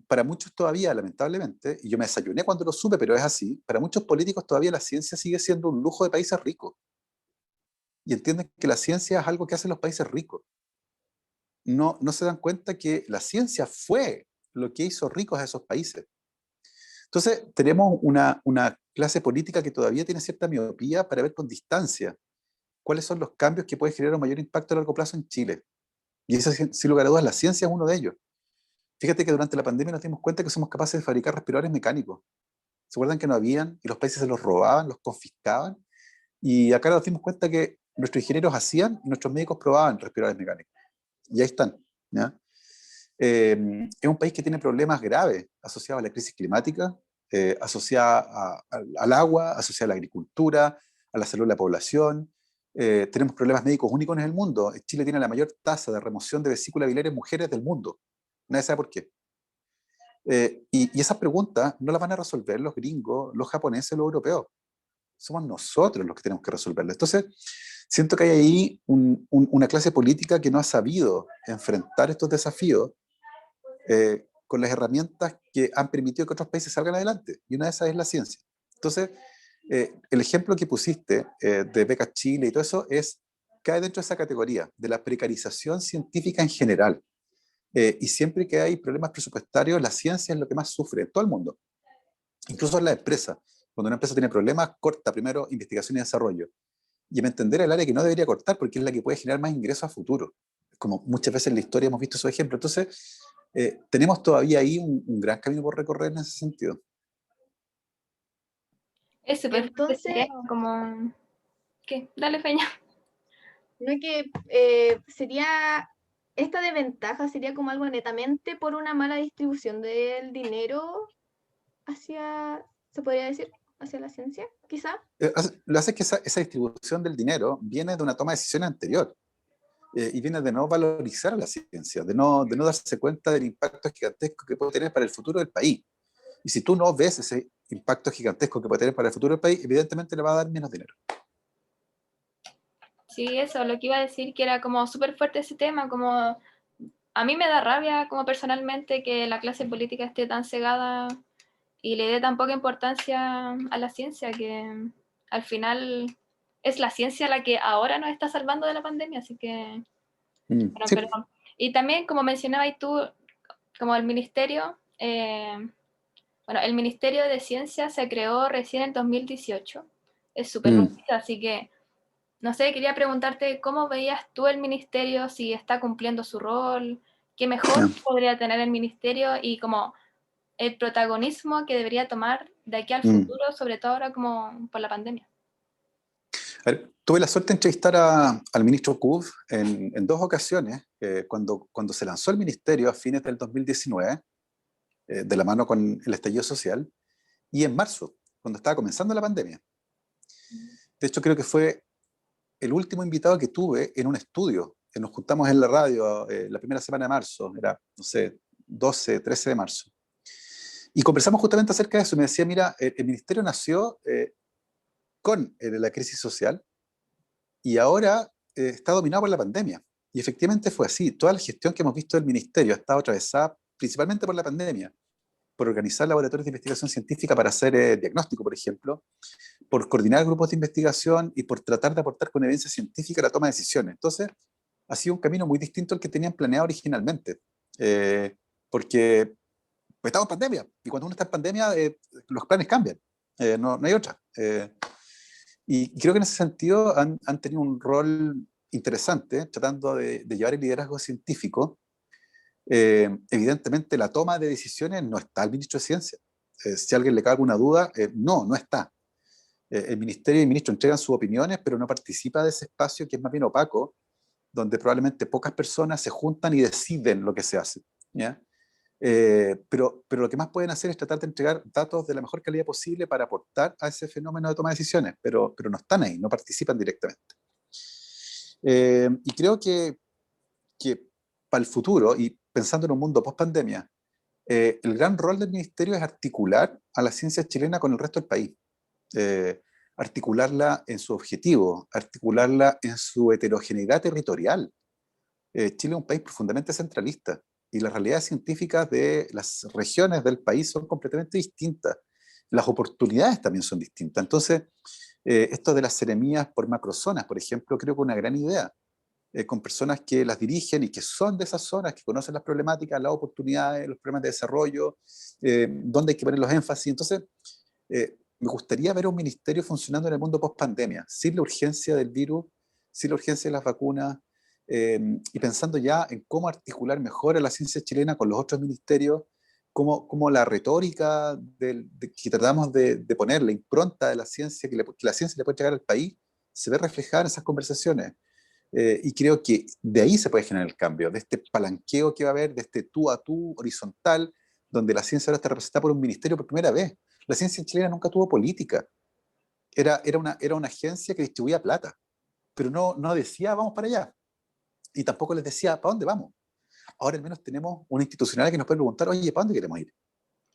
[SPEAKER 4] Para muchos todavía, lamentablemente, y yo me desayuné cuando lo supe, pero es así, para muchos políticos todavía la ciencia sigue siendo un lujo de países ricos. Y entienden que la ciencia es algo que hacen los países ricos. No se dan cuenta que la ciencia fue lo que hizo ricos a esos países. Entonces, tenemos una clase política que todavía tiene cierta miopía para ver con distancia cuáles son los cambios que pueden generar un mayor impacto a largo plazo en Chile. Y eso, sin lugar a dudas, la ciencia es uno de ellos. Fíjate que durante la pandemia nos dimos cuenta que somos capaces de fabricar respiradores mecánicos. ¿Se acuerdan que no habían? Y los países se los robaban, los confiscaban. Y acá nos dimos cuenta que nuestros ingenieros hacían y nuestros médicos probaban respiradores mecánicos. Y ahí están, ¿ya? Es un país que tiene problemas graves asociados a la crisis climática, asociada al agua, asociada a la agricultura, a la salud de la población. Tenemos problemas médicos únicos en el mundo. Chile tiene la mayor tasa de remoción de vesícula biliar en mujeres del mundo. Nadie sabe por qué. Y esas preguntas no las van a resolver los gringos, los japoneses, los europeos. Somos nosotros los que tenemos que resolverlas. Entonces, siento que hay ahí una clase política que no ha sabido enfrentar estos desafíos con las herramientas que han permitido que otros países salgan adelante. Y una de esas es la ciencia. Entonces, el ejemplo que pusiste de Becas Chile y todo eso cae dentro de esa categoría, de la precarización científica en general. Y siempre que hay problemas presupuestarios, la ciencia es lo que más sufre en todo el mundo, incluso en la empresa. Cuando una empresa tiene problemas, corta primero investigación y desarrollo. Y a mi entender, el área que no debería cortar porque es la que puede generar más ingresos a futuro. Como muchas veces en la historia hemos visto esos ejemplos. Entonces, tenemos todavía ahí un gran camino por recorrer en ese sentido.
[SPEAKER 2] Es súper fuerte ese
[SPEAKER 3] Entonces,
[SPEAKER 2] tema, como... ¿Qué? Dale, Feña.
[SPEAKER 3] no es que sería, esta desventaja sería como algo netamente por una mala distribución del dinero hacia, se podría decir, hacia la ciencia, quizá.
[SPEAKER 4] Lo hace que esa distribución del dinero viene de una toma de decisiones anterior. Y viene de no valorizar a la ciencia, de no darse cuenta del impacto gigantesco que puede tener para el futuro del país. Y si tú no ves ese impacto gigantesco que puede tener para el futuro del país, evidentemente le va a dar menos dinero.
[SPEAKER 2] Sí, eso, lo que iba a decir, que era como súper fuerte ese tema, como a mí me da rabia como personalmente que la clase política esté tan cegada y le dé tan poca importancia a la ciencia, que al final es la ciencia la que ahora nos está salvando de la pandemia, así que, bueno,
[SPEAKER 4] Sí.
[SPEAKER 2] perdón. Y también, como mencionabas tú, como el ministerio, bueno, el Ministerio de Ciencia se creó recién en 2018, es súper
[SPEAKER 4] Mm.
[SPEAKER 2] nuevo, así que no sé, quería preguntarte cómo veías tú el ministerio, si está cumpliendo su rol, qué mejor
[SPEAKER 4] Yeah.
[SPEAKER 2] podría tener el ministerio y como el protagonismo que debería tomar de aquí al
[SPEAKER 4] Mm.
[SPEAKER 2] futuro, sobre todo ahora como por la pandemia.
[SPEAKER 4] A ver, tuve la suerte de entrevistar al ministro Kub en dos ocasiones, cuando se lanzó el ministerio a fines del 2019, de la mano con el estallido social, y en marzo, cuando estaba comenzando la pandemia. De hecho, creo que fue el último invitado que tuve en un estudio, que nos juntamos en la radio la primera semana de marzo, era, no sé, 12, 13 de marzo. Y conversamos justamente acerca de eso. Me decía, mira, el ministerio nació con la crisis social y ahora está dominado por la pandemia. Y efectivamente fue así. Toda la gestión que hemos visto del ministerio ha estado atravesada principalmente por la pandemia, por organizar laboratorios de investigación científica para hacer diagnóstico, por ejemplo, por coordinar grupos de investigación y por tratar de aportar con evidencia científica a la toma de decisiones. Entonces, ha sido un camino muy distinto al que tenían planeado originalmente, porque pues, estamos en pandemia, y cuando uno está en pandemia, los planes cambian, no hay otra. Y creo que en ese sentido han tenido un rol interesante, tratando de llevar el liderazgo científico. Evidentemente, la toma de decisiones no está al ministro de Ciencia. Si a alguien le cabe alguna duda, no está. El ministerio y el ministro entregan sus opiniones, pero no participa de ese espacio que es más bien opaco, donde probablemente pocas personas se juntan y deciden lo que se hace, ¿ya? Pero lo que más pueden hacer es tratar de entregar datos de la mejor calidad posible para aportar a ese fenómeno de toma de decisiones, pero no están ahí, no participan directamente. Y creo que para el futuro, y pensando en un mundo post-pandemia, el gran rol del ministerio es articular a la ciencia chilena con el resto del país. Eh, Articularla en su objetivo, articularla en su heterogeneidad territorial. Chile es un país profundamente centralista y las realidades científicas de las regiones del país son completamente distintas. Las oportunidades también son distintas. Entonces, esto de las seremías por macrozonas, por ejemplo, creo que es una gran idea, con personas que las dirigen y que son de esas zonas, que conocen las problemáticas, las oportunidades, los problemas de desarrollo, dónde hay que poner los énfasis. Entonces, me gustaría ver un ministerio funcionando en el mundo post-pandemia, sin la urgencia del virus, sin la urgencia de las vacunas, y pensando ya en cómo articular mejor a la ciencia chilena con los otros ministerios, cómo la retórica que tratamos de poner, la impronta de la ciencia, que la ciencia le puede llegar al país, se ve reflejada en esas conversaciones. Y creo que de ahí se puede generar el cambio, de este palanqueo que va a haber, de este tú a tú horizontal, donde la ciencia ahora está representada por un ministerio por primera vez. La ciencia chilena nunca tuvo política. Era una agencia que distribuía plata, pero no decía vamos para allá. Y tampoco les decía para dónde vamos. Ahora al menos tenemos una institucional que nos puede preguntar, oye, ¿para dónde queremos ir?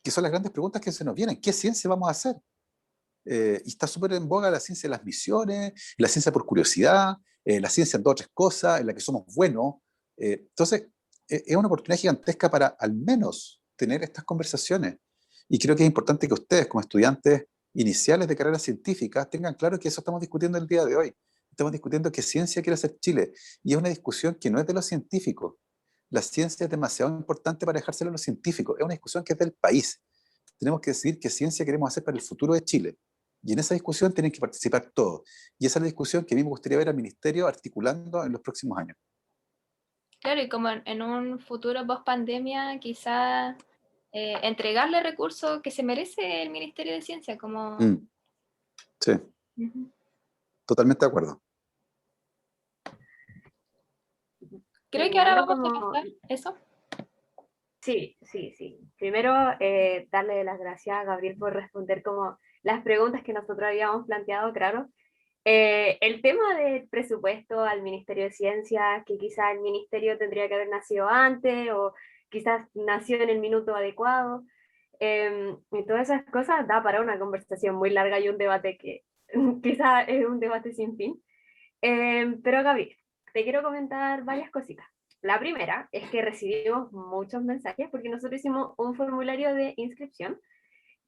[SPEAKER 4] Que son las grandes preguntas que se nos vienen. ¿Qué ciencia vamos a hacer? Y está súper en boga la ciencia de las misiones, la ciencia por curiosidad, la ciencia en dos o tres cosas, en la que somos buenos. Entonces, es una oportunidad gigantesca para al menos tener estas conversaciones. Y creo que es importante que ustedes, como estudiantes iniciales de carreras científicas, tengan claro que eso estamos discutiendo el día de hoy. Estamos discutiendo qué ciencia quiere hacer Chile. Y es una discusión que no es de los científicos. La ciencia es demasiado importante para dejárselo a los científicos. Es una discusión que es del país. Tenemos que decidir qué ciencia queremos hacer para el futuro de Chile. Y en esa discusión tienen que participar todos. Y esa es la discusión que a mí me gustaría ver al Ministerio articulando en los próximos años.
[SPEAKER 2] Claro, y como en un futuro post pandemia, quizá entregarle recursos que se merece el Ministerio de Ciencia, como...
[SPEAKER 4] Sí,
[SPEAKER 2] Ujú.
[SPEAKER 4] totalmente de acuerdo.
[SPEAKER 2] Creo que ahora
[SPEAKER 1] Terminando
[SPEAKER 2] vamos a
[SPEAKER 1] como...
[SPEAKER 2] pasar eso.
[SPEAKER 1] Sí, sí, sí. Primero, darle las gracias a Gabriel por responder como las preguntas que nosotros habíamos planteado, claro. El tema del presupuesto al Ministerio de Ciencia, que quizás el ministerio tendría que haber nacido antes o quizás nació en el minuto adecuado, y todas esas cosas da para una conversación muy larga y un debate que quizás es un debate sin fin. Pero Gabriel, te quiero comentar varias cositas. La primera es que recibimos muchos mensajes porque nosotros hicimos un formulario de inscripción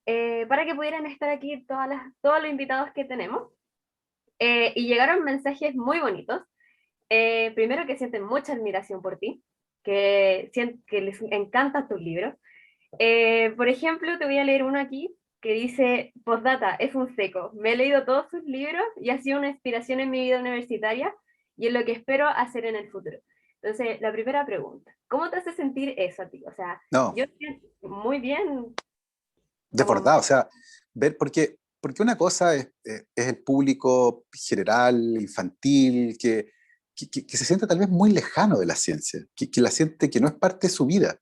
[SPEAKER 1] para que pudieran estar aquí todos los invitados que tenemos. Y llegaron mensajes muy bonitos. Primero que sienten mucha admiración por ti, que les encantan tus libros. Por ejemplo, te voy a leer uno aquí que dice, postdata, es un seco. Me he leído todos sus libros y ha sido una inspiración en mi vida universitaria y en lo que espero hacer en el futuro. Entonces, la primera pregunta, ¿cómo te hace sentir eso a ti? O sea,
[SPEAKER 4] No,
[SPEAKER 1] yo siento muy bien, como,
[SPEAKER 4] desbordado, o sea, ver, porque una cosa es el público general, infantil, que se siente tal vez muy lejano de la ciencia, que la siente que no es parte de su vida.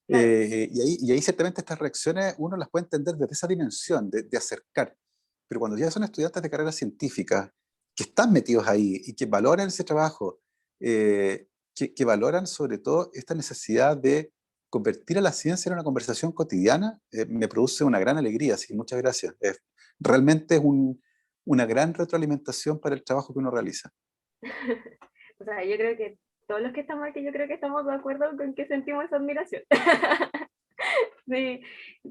[SPEAKER 1] claro,
[SPEAKER 4] Y ahí ciertamente estas reacciones uno las puede entender desde esa dimensión, de acercar. Pero cuando ya son estudiantes de carrera científica, que están metidos ahí y que valoran ese trabajo, que valoran sobre todo esta necesidad de convertir a la ciencia en una conversación cotidiana, me produce una gran alegría, así que muchas gracias. Realmente es una gran retroalimentación para el trabajo que uno realiza.
[SPEAKER 1] o sea, yo creo que todos los que estamos aquí, yo creo que estamos de acuerdo con que sentimos esa admiración. Sí,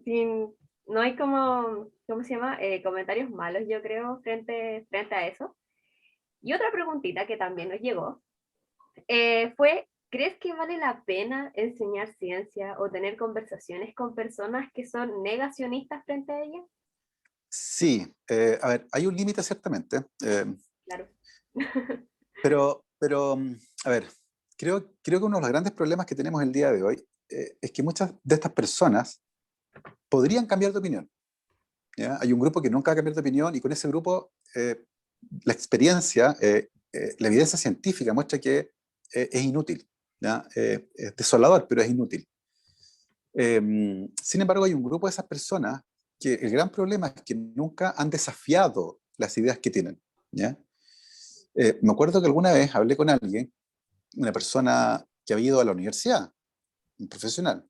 [SPEAKER 1] sin, no hay como, ¿cómo se llama? Comentarios malos, yo creo, frente a eso. Y otra preguntita que también nos llegó fue, ¿crees que vale la pena enseñar ciencia o tener conversaciones con personas que son negacionistas frente a ella?
[SPEAKER 4] Sí, a ver, hay un límite ciertamente,
[SPEAKER 1] Claro.
[SPEAKER 4] pero a ver, creo que uno de los grandes problemas que tenemos el día de hoy es que muchas de estas personas podrían cambiar de opinión. ¿Ya? Hay un grupo que nunca va a cambiar de opinión y con ese grupo la experiencia, la evidencia científica muestra que es inútil. ¿Ya? Es desolador, pero es inútil. Sin embargo, hay un grupo de esas personas que el gran problema es que nunca han desafiado las ideas que tienen. ¿Ya? Me acuerdo que alguna vez hablé con alguien, una persona que había ido a la universidad, un profesional,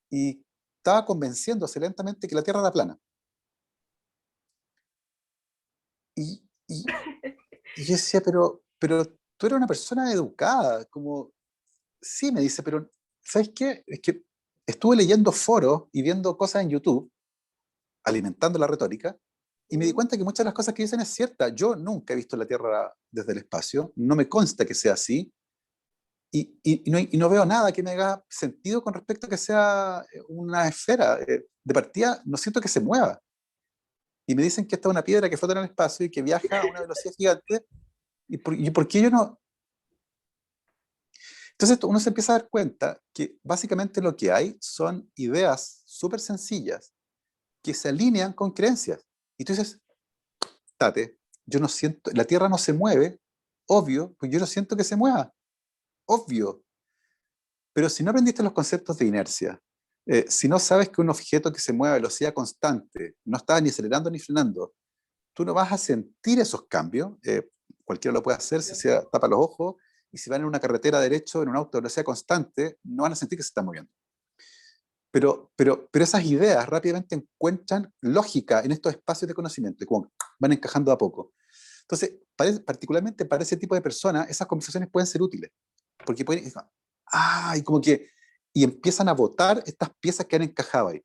[SPEAKER 4] y estaba convenciéndose lentamente que la Tierra era plana. Y, y, y yo decía, pero tú eres una persona educada, como, sí, me dice, pero ¿sabes qué? Es que estuve leyendo foros y viendo cosas en YouTube, alimentando la retórica, y me di cuenta que muchas de las cosas que dicen es cierta. Yo nunca he visto la Tierra desde el espacio, no me consta que sea así, y no veo nada que me haga sentido con respecto a que sea una esfera. De partida, no siento que se mueva. Y me dicen que esta es una piedra que flota en el espacio y que viaja a una velocidad gigante. ¿Y por qué yo no? Entonces uno se empieza a dar cuenta que básicamente lo que hay son ideas súper sencillas que se alinean con creencias. Y tú dices, Tate, yo no siento, la Tierra no se mueve, obvio, pues yo no siento que se mueva, obvio. Pero si no aprendiste los conceptos de inercia, si no sabes que un objeto que se mueve a velocidad constante no está ni acelerando ni frenando, tú no vas a sentir esos cambios. Cualquiera lo puede hacer si se tapa los ojos, y si van en una carretera derecho, en un auto de velocidad constante, no van a sentir que se está moviendo. Pero esas ideas rápidamente encuentran lógica en estos espacios de conocimiento, y como van encajando a poco. Entonces, particularmente para ese tipo de personas, esas conversaciones pueden ser útiles, porque pueden, y como que, y empiezan a votar estas piezas que han encajado ahí,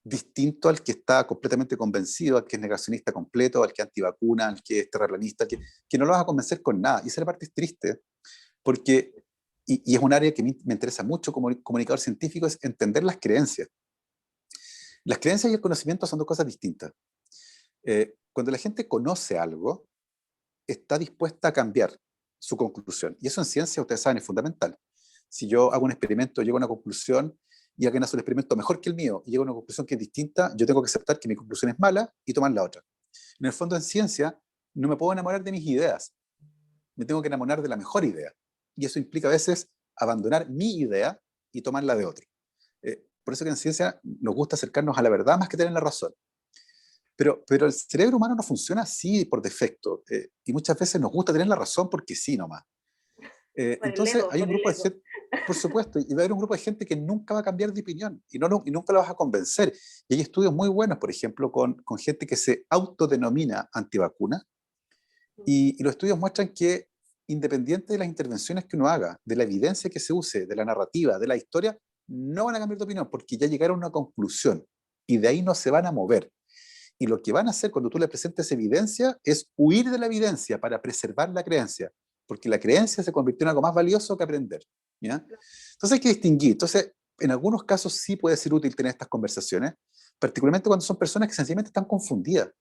[SPEAKER 4] distinto al que está completamente convencido, al que es negacionista completo, al que es antivacuna, al que es terraplanista, que no lo vas a convencer con nada. Y esa parte es triste, porque, y es un área que me interesa mucho como comunicador científico, es entender las creencias. Las creencias y el conocimiento son dos cosas distintas. Cuando la gente conoce algo, está dispuesta a cambiar su conclusión. Y eso en ciencia, ustedes saben, es fundamental. Si yo hago un experimento, llego a una conclusión y alguien hace un experimento mejor que el mío y llega a una conclusión que es distinta, yo tengo que aceptar que mi conclusión es mala y tomar la otra. En el fondo, en ciencia, no me puedo enamorar de mis ideas, me tengo que enamorar de la mejor idea. Y eso implica a veces abandonar mi idea y tomar la de otro. Por eso que en ciencia nos gusta acercarnos a la verdad más que tener la razón. Pero el cerebro humano no funciona así por defecto. Y muchas veces nos gusta tener la razón porque sí nomás.
[SPEAKER 1] Por el
[SPEAKER 4] Entonces
[SPEAKER 1] ego,
[SPEAKER 4] hay un
[SPEAKER 1] por el
[SPEAKER 4] grupo de
[SPEAKER 1] ego.
[SPEAKER 4] gente, por supuesto, y va a haber un grupo de gente que nunca va a cambiar de opinión y nunca la vas a convencer. Y hay estudios muy buenos, por ejemplo, con gente que se autodenomina antivacuna, y los estudios muestran que independiente de las intervenciones que uno haga, de la evidencia que se use, de la narrativa, de la historia, no van a cambiar de opinión porque ya llegaron a una conclusión y de ahí no se van a mover. Y lo que van a hacer cuando tú le presentes evidencia es huir de la evidencia para preservar la creencia, porque la creencia se convirtió en algo más valioso que aprender. ¿Ya? Entonces hay que distinguir. Entonces, en algunos casos sí puede ser útil tener estas conversaciones, particularmente cuando son personas que sencillamente están confundidas,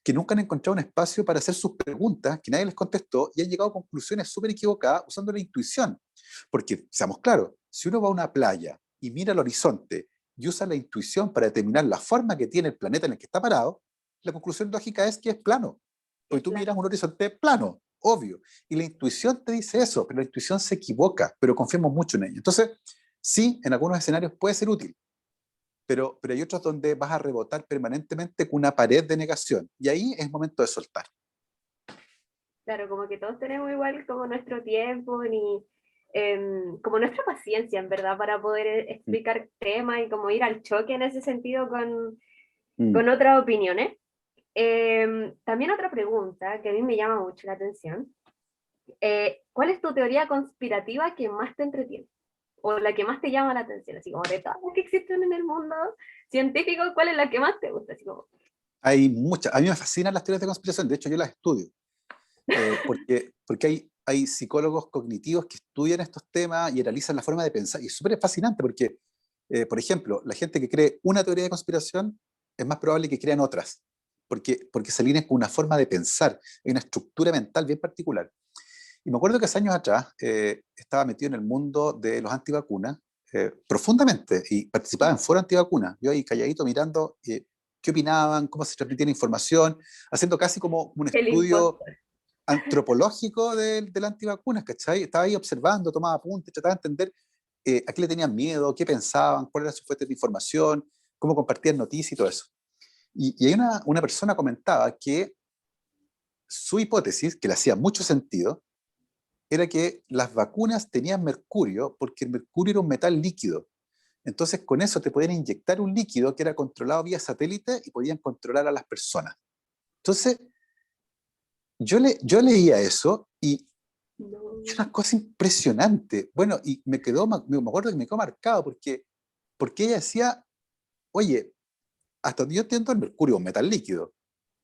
[SPEAKER 4] que nunca han encontrado un espacio para hacer sus preguntas, que nadie les contestó y han llegado a conclusiones súper equivocadas usando la intuición. Porque, seamos claros, si uno va a una playa y mira al horizonte y usa la intuición para determinar la forma que tiene el planeta en el que está parado, la conclusión lógica es que es plano. Porque tú miras un horizonte plano, obvio. Y la intuición te dice eso, pero la intuición se equivoca, pero confiamos mucho en ella. Entonces, sí, en algunos escenarios puede ser útil, pero hay otros donde vas a rebotar permanentemente con una pared de negación. Y ahí es momento de soltar.
[SPEAKER 1] Claro, como que todos tenemos igual como nuestro tiempo, ni como nuestra paciencia, en verdad, para poder explicar temas y como ir al choque en ese sentido
[SPEAKER 4] Mm.
[SPEAKER 1] con otras opiniones. También otra pregunta que a mí me llama mucho la atención. ¿Cuál es tu teoría conspirativa que más te entretiene? O la que más te llama la atención, así como de todas las que existen en el mundo científico, ¿cuál es la que más te gusta? Así como,
[SPEAKER 4] Hay muchas. A mí me fascinan las teorías de conspiración. De hecho, yo las estudio. Porque hay psicólogos cognitivos que estudian estos temas y analizan la forma de pensar. Y es súper fascinante porque, por ejemplo, la gente que cree una teoría de conspiración es más probable que crean otras, porque se alinean con una forma de pensar, hay una estructura mental bien particular. Y me acuerdo que hace años atrás estaba metido en el mundo de los antivacunas profundamente y participaba en foros antivacunas. Yo ahí calladito mirando qué opinaban, cómo se transmitía la información, haciendo casi como un
[SPEAKER 1] el
[SPEAKER 4] estudio
[SPEAKER 1] impostor.
[SPEAKER 4] antropológico de las antivacunas, ¿cachai? Estaba ahí observando, tomaba apuntes, trataba de entender a qué le tenían miedo, qué pensaban, cuál era su fuente de información, cómo compartían noticias y todo eso. Y ahí una persona comentaba que su hipótesis, que le hacía mucho sentido, era que las vacunas tenían mercurio porque el mercurio era un metal líquido. Entonces, con eso te podían inyectar un líquido que era controlado vía satélite y podían controlar a las personas. Entonces, yo leía eso y es
[SPEAKER 1] No.
[SPEAKER 4] una cosa impresionante. Bueno, y me acuerdo que me quedó marcado porque ella decía, oye, hasta donde yo entiendo, el mercurio es un metal líquido.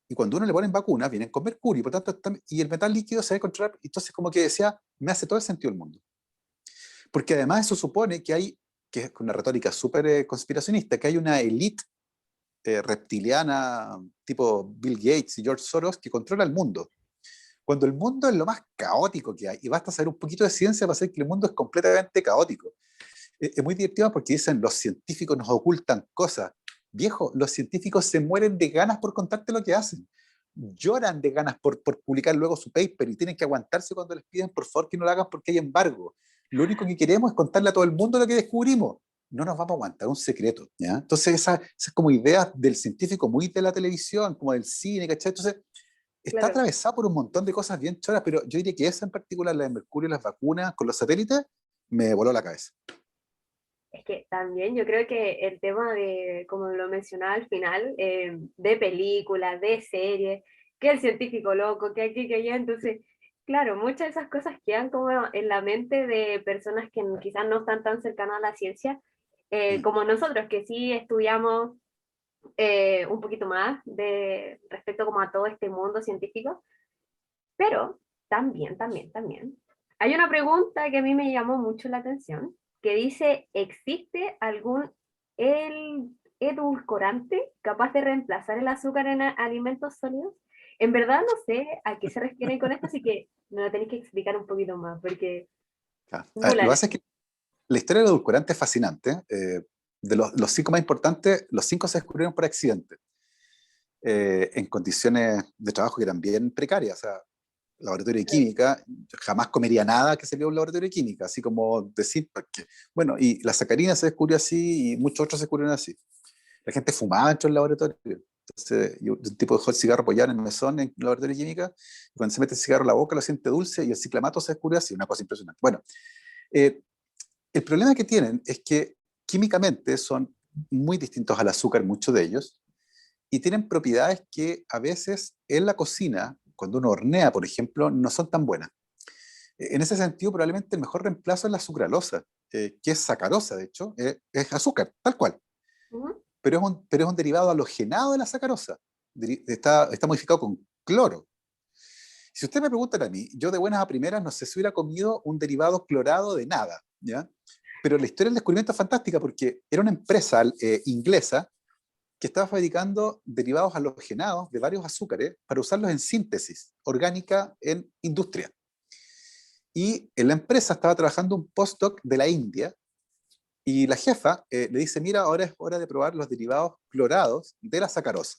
[SPEAKER 4] Y cuando uno le ponen vacunas, vienen con mercurio, por tanto, y el metal líquido se debe controlar. Entonces, como que decía, me hace todo el sentido del mundo. Porque además eso supone que hay, que es una retórica súper conspiracionista, que hay una élite reptiliana tipo Bill Gates y George Soros que controla el mundo. Cuando el mundo es lo más caótico que hay, y basta saber un poquito de ciencia para saber que el mundo es completamente caótico. Es muy divertido porque dicen los científicos nos ocultan cosas. Viejo, los científicos se mueren de ganas por contarte lo que hacen. Lloran de ganas por publicar luego su paper y tienen que aguantarse cuando les piden por favor que no lo hagan porque hay embargo. Lo único que queremos es contarle a todo el mundo lo que descubrimos. No nos vamos a aguantar, un secreto. ¿Ya? Entonces, esa como idea del científico muy de la televisión, como del cine, ¿cachai? Entonces, está
[SPEAKER 1] Claro,
[SPEAKER 4] atravesada por un montón de cosas bien choras, pero yo diría que esa en particular, la de mercurio y las vacunas con los satélites, me voló la cabeza.
[SPEAKER 1] es que también yo creo que el tema de, como lo mencionaba al final, de películas, de series, que el científico loco, que aquí, que allá, entonces, claro, muchas de esas cosas quedan como en la mente de personas que quizás no están tan cercanas a la ciencia,
[SPEAKER 4] Mm.
[SPEAKER 1] como nosotros, que sí estudiamos un poquito más de respecto como a todo este mundo científico, pero también. Hay una pregunta que a mí me llamó mucho la atención, que dice, ¿existe algún edulcorante capaz de reemplazar el azúcar en alimentos sólidos? En verdad no sé a qué se refieren con esto, así que me lo tenéis que explicar un poquito más, porque
[SPEAKER 4] Claro. A ver, lo
[SPEAKER 1] nula
[SPEAKER 4] que
[SPEAKER 1] le.
[SPEAKER 4] pasa es que la historia del edulcorante es fascinante. De los 5 más importantes, los 5 se descubrieron por accidente, en condiciones de trabajo que eran bien precarias. O sea, laboratorio de química, yo jamás comería nada que salió de un laboratorio de química, así como decir, porque, bueno, y la sacarina se descubrió así y muchos otros se descubrieron así. La gente fumaba dentro del laboratorio. Entonces, un tipo dejó el cigarro apoyado en el mesón en el laboratorio de química, y cuando se mete el cigarro en la boca lo siente dulce y el ciclamato se descubrió así, una cosa impresionante. Bueno, eh, el problema que tienen es que químicamente son muy distintos al azúcar, muchos de ellos, y tienen propiedades que a veces en la cocina, cuando uno hornea, por ejemplo, no son tan buenas. En ese sentido, probablemente el mejor reemplazo es la sucralosa, que es sacarosa, de hecho, es azúcar, tal cual,
[SPEAKER 1] Ujú.
[SPEAKER 4] pero es un derivado halogenado de la sacarosa. Está modificado con cloro. Si usted me pregunta a mí, yo de buenas a primeras no sé si hubiera comido un derivado clorado de nada, ¿ya? Pero la historia del descubrimiento es fantástica porque era una empresa inglesa que estaba fabricando derivados halogenados de varios azúcares para usarlos en síntesis orgánica en industria. Y en la empresa estaba trabajando un postdoc de la India y la jefa le dice, mira, ahora es hora de probar los derivados clorados de la sacarosa.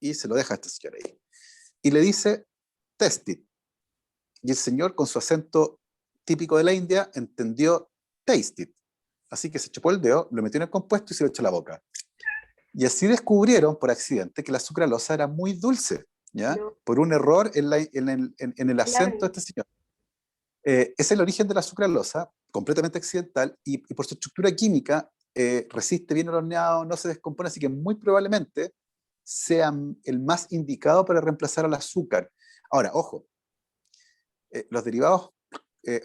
[SPEAKER 4] Y se lo deja a este señor ahí. Y le dice, test it. Y el señor, con su acento típico de la India, entendió taste it. Así que se chupó el dedo, lo metió en el compuesto y se lo echó a la boca. Y así descubrieron, por accidente, que la sucralosa era muy dulce, ¿ya?
[SPEAKER 1] No,
[SPEAKER 4] Por un error en el acento de
[SPEAKER 1] claro.
[SPEAKER 4] este señor. Es el origen de la sucralosa, completamente accidental, y por su estructura química resiste bien el horneado, no se descompone, así que muy probablemente sea el más indicado para reemplazar al azúcar. Ahora, ojo, los derivados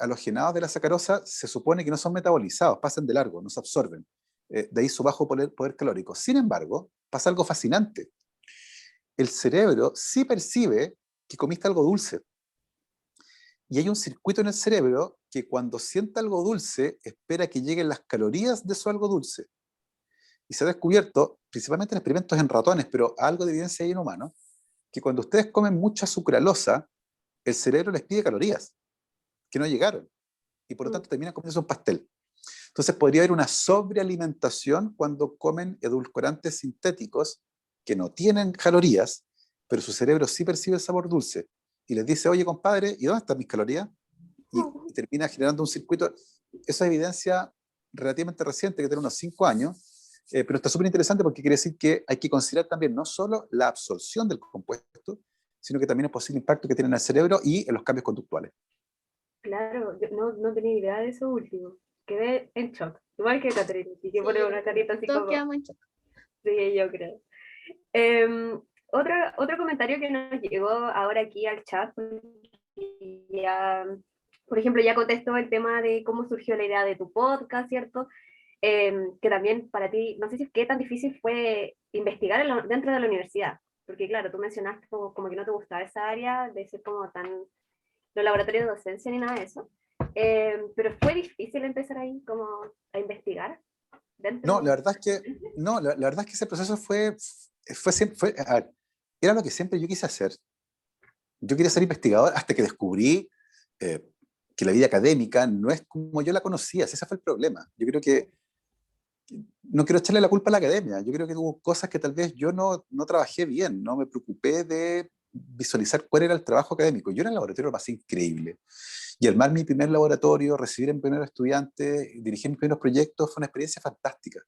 [SPEAKER 4] halogenados de la sacarosa se supone que no son metabolizados, pasan de largo, no se absorben. De ahí su bajo poder calórico. Sin embargo, pasa algo fascinante. El cerebro sí percibe que comiste algo dulce. Y hay un circuito en el cerebro que cuando siente algo dulce, espera que lleguen las calorías de su algo dulce. Y se ha descubierto, principalmente en experimentos en ratones, pero algo de evidencia hay en humanos, que cuando ustedes comen mucha sucralosa, el cerebro les pide calorías que no llegaron. Y por lo
[SPEAKER 1] Mm.
[SPEAKER 4] tanto terminan comiendo un pastel. Entonces podría haber una sobrealimentación cuando comen edulcorantes sintéticos que no tienen calorías, pero su cerebro sí percibe el sabor dulce. Y les dice, oye compadre, ¿y dónde están mis calorías? Y termina generando un circuito. Esa evidencia relativamente reciente, que tiene unos 5 años, pero está súper interesante porque quiere decir que hay que considerar también no solo la absorción del compuesto, sino que también el posible impacto que tiene en el cerebro y en los cambios conductuales.
[SPEAKER 1] Claro, yo no tenía idea de eso último. Quedé en shock. Igual que Catherine, y que pone
[SPEAKER 3] Sí,
[SPEAKER 1] una carita así
[SPEAKER 3] todos
[SPEAKER 1] como,
[SPEAKER 3] quedamos en shock.
[SPEAKER 1] sí, yo creo. Otro comentario que nos llegó ahora aquí al chat, ya, por ejemplo, ya contestó el tema de cómo surgió la idea de tu podcast, ¿cierto? Que también para ti, no sé si qué tan difícil fue investigar dentro de la universidad, porque claro, tú mencionaste como que no te gustaba esa área de ser como tan, los laboratorios de docencia ni nada de eso, pero fue difícil empezar ahí como a investigar
[SPEAKER 4] No, la
[SPEAKER 1] dentro.
[SPEAKER 4] verdad es que, no, la verdad es que ese proceso a ver, era lo que siempre yo quise hacer. Yo quería ser investigador hasta que descubrí eh, que la vida académica no es como yo la conocía. Ese fue el problema. Yo creo que no quiero echarle la culpa a la academia. Yo creo que hubo cosas que tal vez yo no trabajé bien, no me preocupé de visualizar cuál era el trabajo académico. Yo era el laboratorio más increíble. Y armar mi primer laboratorio, recibir en primer estudiante, dirigir mis primeros proyectos fue una experiencia fantástica.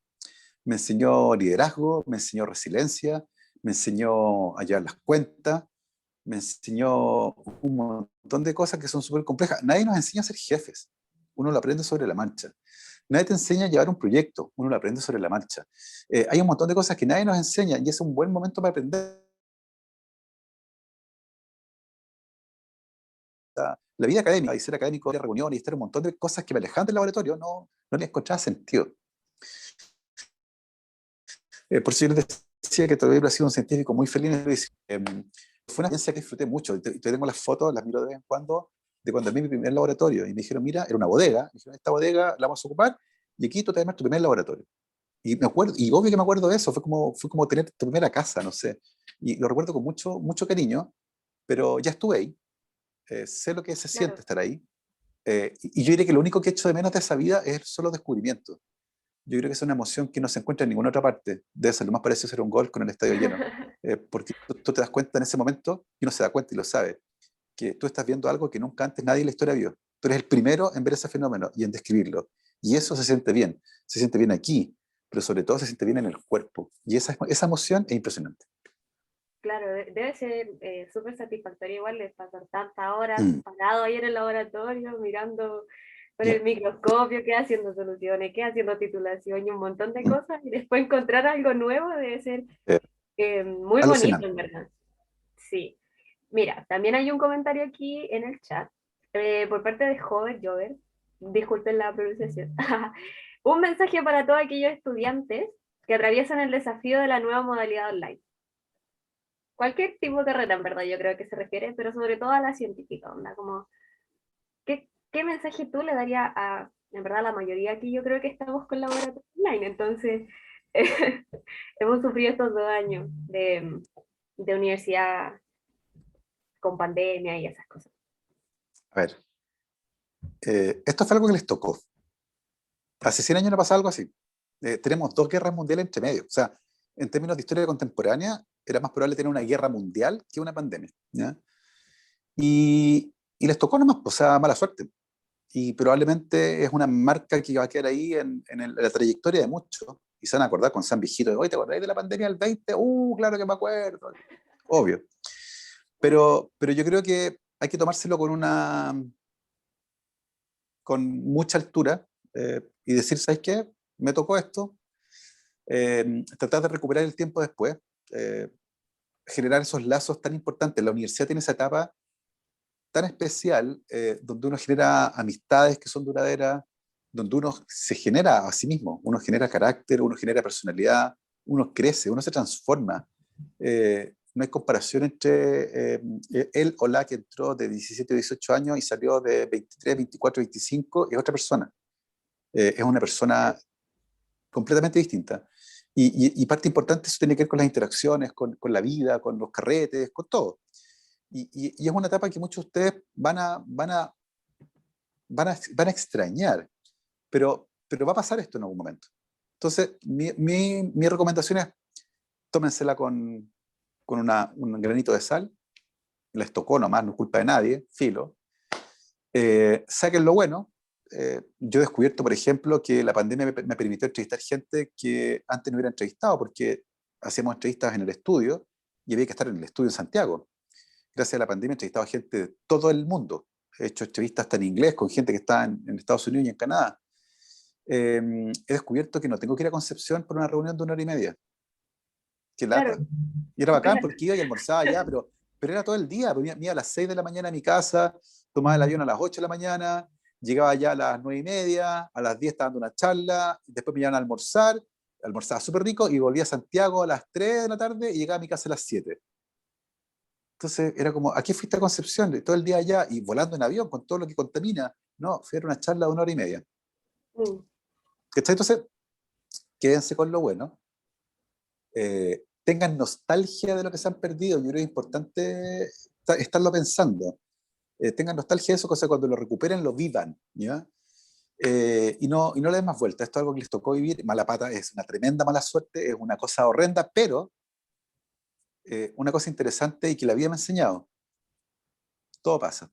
[SPEAKER 4] Me enseñó liderazgo, me enseñó resiliencia, me enseñó a llevar las cuentas, me enseñó un montón de cosas que son súper complejas. Nadie nos enseña a ser jefes, uno lo aprende sobre la marcha. Nadie te enseña a llevar un proyecto, uno lo aprende sobre la marcha. Hay un montón de cosas que nadie nos enseña y es un buen momento para aprender. La vida académica, y ser académico, de reuniones, y estar un montón de cosas que me alejaban del laboratorio, no les encontraba sentido. Por eso yo les decía que todavía hubiera sido un científico muy feliz. Fue una experiencia que disfruté mucho. Y tengo las fotos, las miro de vez en cuando, de cuando vi mi primer laboratorio. Y me dijeron, mira, era una bodega. Me dijeron, esta bodega la vamos a ocupar y aquí tú te armas tu primer laboratorio. Y me acuerdo, y obvio que me acuerdo de eso, fue como tener tu primera casa, no sé. Y lo recuerdo con mucho cariño, pero ya estuve ahí, sé lo que se siente
[SPEAKER 1] Claro.
[SPEAKER 4] estar ahí. Y yo diría que lo único que echo de menos de esa vida es solo descubrimiento. Yo creo que es una emoción que no se encuentra en ninguna otra parte. Debe ser lo más parecido a ser un gol con el estadio lleno. Porque tú te das cuenta en ese momento, y uno se da cuenta y lo sabe, que tú estás viendo algo que nunca antes nadie en la historia vio. Tú eres el primero en ver ese fenómeno y en describirlo. Y eso se siente bien aquí, pero sobre todo se siente bien en el cuerpo. Y esa emoción es impresionante.
[SPEAKER 1] Claro, debe ser súper satisfactorio igual de pasar tantas horas
[SPEAKER 4] Mm,
[SPEAKER 1] parado ahí en el laboratorio, mirando con
[SPEAKER 4] ya,
[SPEAKER 1] el microscopio, qué haciendo soluciones, qué haciendo titulación y un montón de
[SPEAKER 4] mm,
[SPEAKER 1] cosas, y después encontrar algo nuevo debe ser
[SPEAKER 4] eh,
[SPEAKER 1] muy bonito,
[SPEAKER 4] alucinante.
[SPEAKER 1] en verdad. Sí. Mira, también hay un comentario aquí en el chat por parte de Joven Jover, disculpen la pronunciación. Un mensaje para todos aquellos estudiantes que atraviesan el desafío de la nueva modalidad online. Cualquier tipo de carrera, en verdad, yo creo que se refiere, pero sobre todo a la científica, onda, como, ¿qué mensaje tú le darías a, en verdad, la mayoría aquí yo creo que estamos con laboratorio online, entonces, hemos sufrido estos 2 años de universidad con pandemia y esas cosas.
[SPEAKER 4] A ver, esto fue algo que les tocó. Hace 100 años no pasaba algo así. Tenemos 2 guerras mundiales entre medio. O sea, en términos de historia contemporánea, era más probable tener una guerra mundial que una pandemia. ¿Ya? Y les tocó nomás, o sea, mala suerte. Y probablemente es una marca que va a quedar ahí en la trayectoria de muchos. Y se van a acordar con San Vigito de hoy, ¿te acordás de la pandemia del 20? Claro que me acuerdo. Obvio. Pero yo creo que hay que tomárselo con mucha altura y decir, ¿sabes qué? Me tocó esto, tratar de recuperar el tiempo después, eh, generar esos lazos tan importantes. La universidad tiene esa etapa tan especial donde uno genera amistades que son duraderas, donde uno se genera a sí mismo, uno genera carácter, uno genera personalidad, uno crece, uno se transforma. No hay comparación entre él o la que entró de 17 o 18 años y salió de 23, 24, 25, es otra persona. Es una persona completamente distinta. Y parte importante eso tiene que ver con las interacciones, con la vida, con los carretes, con todo. Y es una etapa que muchos de ustedes van a extrañar, pero va a pasar esto en algún momento. Entonces, mi recomendación es tómensela con un granito de sal, les tocó nomás, no es culpa de nadie, filo. Saquen lo bueno. Yo he descubierto, por ejemplo, que la pandemia me permitió entrevistar gente que antes no hubiera entrevistado, porque hacíamos entrevistas en el estudio y había que estar en el estudio en Santiago. Gracias a la pandemia he entrevistado a gente de todo el mundo. He hecho entrevistas hasta en inglés con gente que está en Estados Unidos y en Canadá. He descubierto que no tengo que ir a Concepción por una reunión de 1 hora y media. Qué
[SPEAKER 1] Claro,
[SPEAKER 4] lata. Y era bacán
[SPEAKER 1] claro.
[SPEAKER 4] porque iba y almorzaba ya, pero era todo el día. Pues me iba a las 6 de la mañana a mi casa, tomaba el avión a las 8 de la mañana, llegaba ya a las 9:30, a las 10 estaba dando una charla, después me iban a almorzar, almorzaba súper rico y volvía a Santiago a las 3 de la tarde y llegaba a mi casa a las 7. Entonces era como, ¿a qué fuiste a Concepción? Todo el día allá y volando en avión con todo lo que contamina. No, fui a una charla de 1 hora y media.
[SPEAKER 1] Mm.
[SPEAKER 4] ¿Cachai? Entonces, quédense con lo bueno. Tengan nostalgia de lo que se han perdido. Yo creo que es importante estarlo pensando. Tengan nostalgia de eso, cosa cuando lo recuperen, lo vivan, ¿ya? Y no le den más vuelta. Esto es algo que les tocó vivir. Mala pata es una tremenda mala suerte, es una cosa horrenda, pero una cosa interesante y que la vida me ha enseñado. Todo pasa.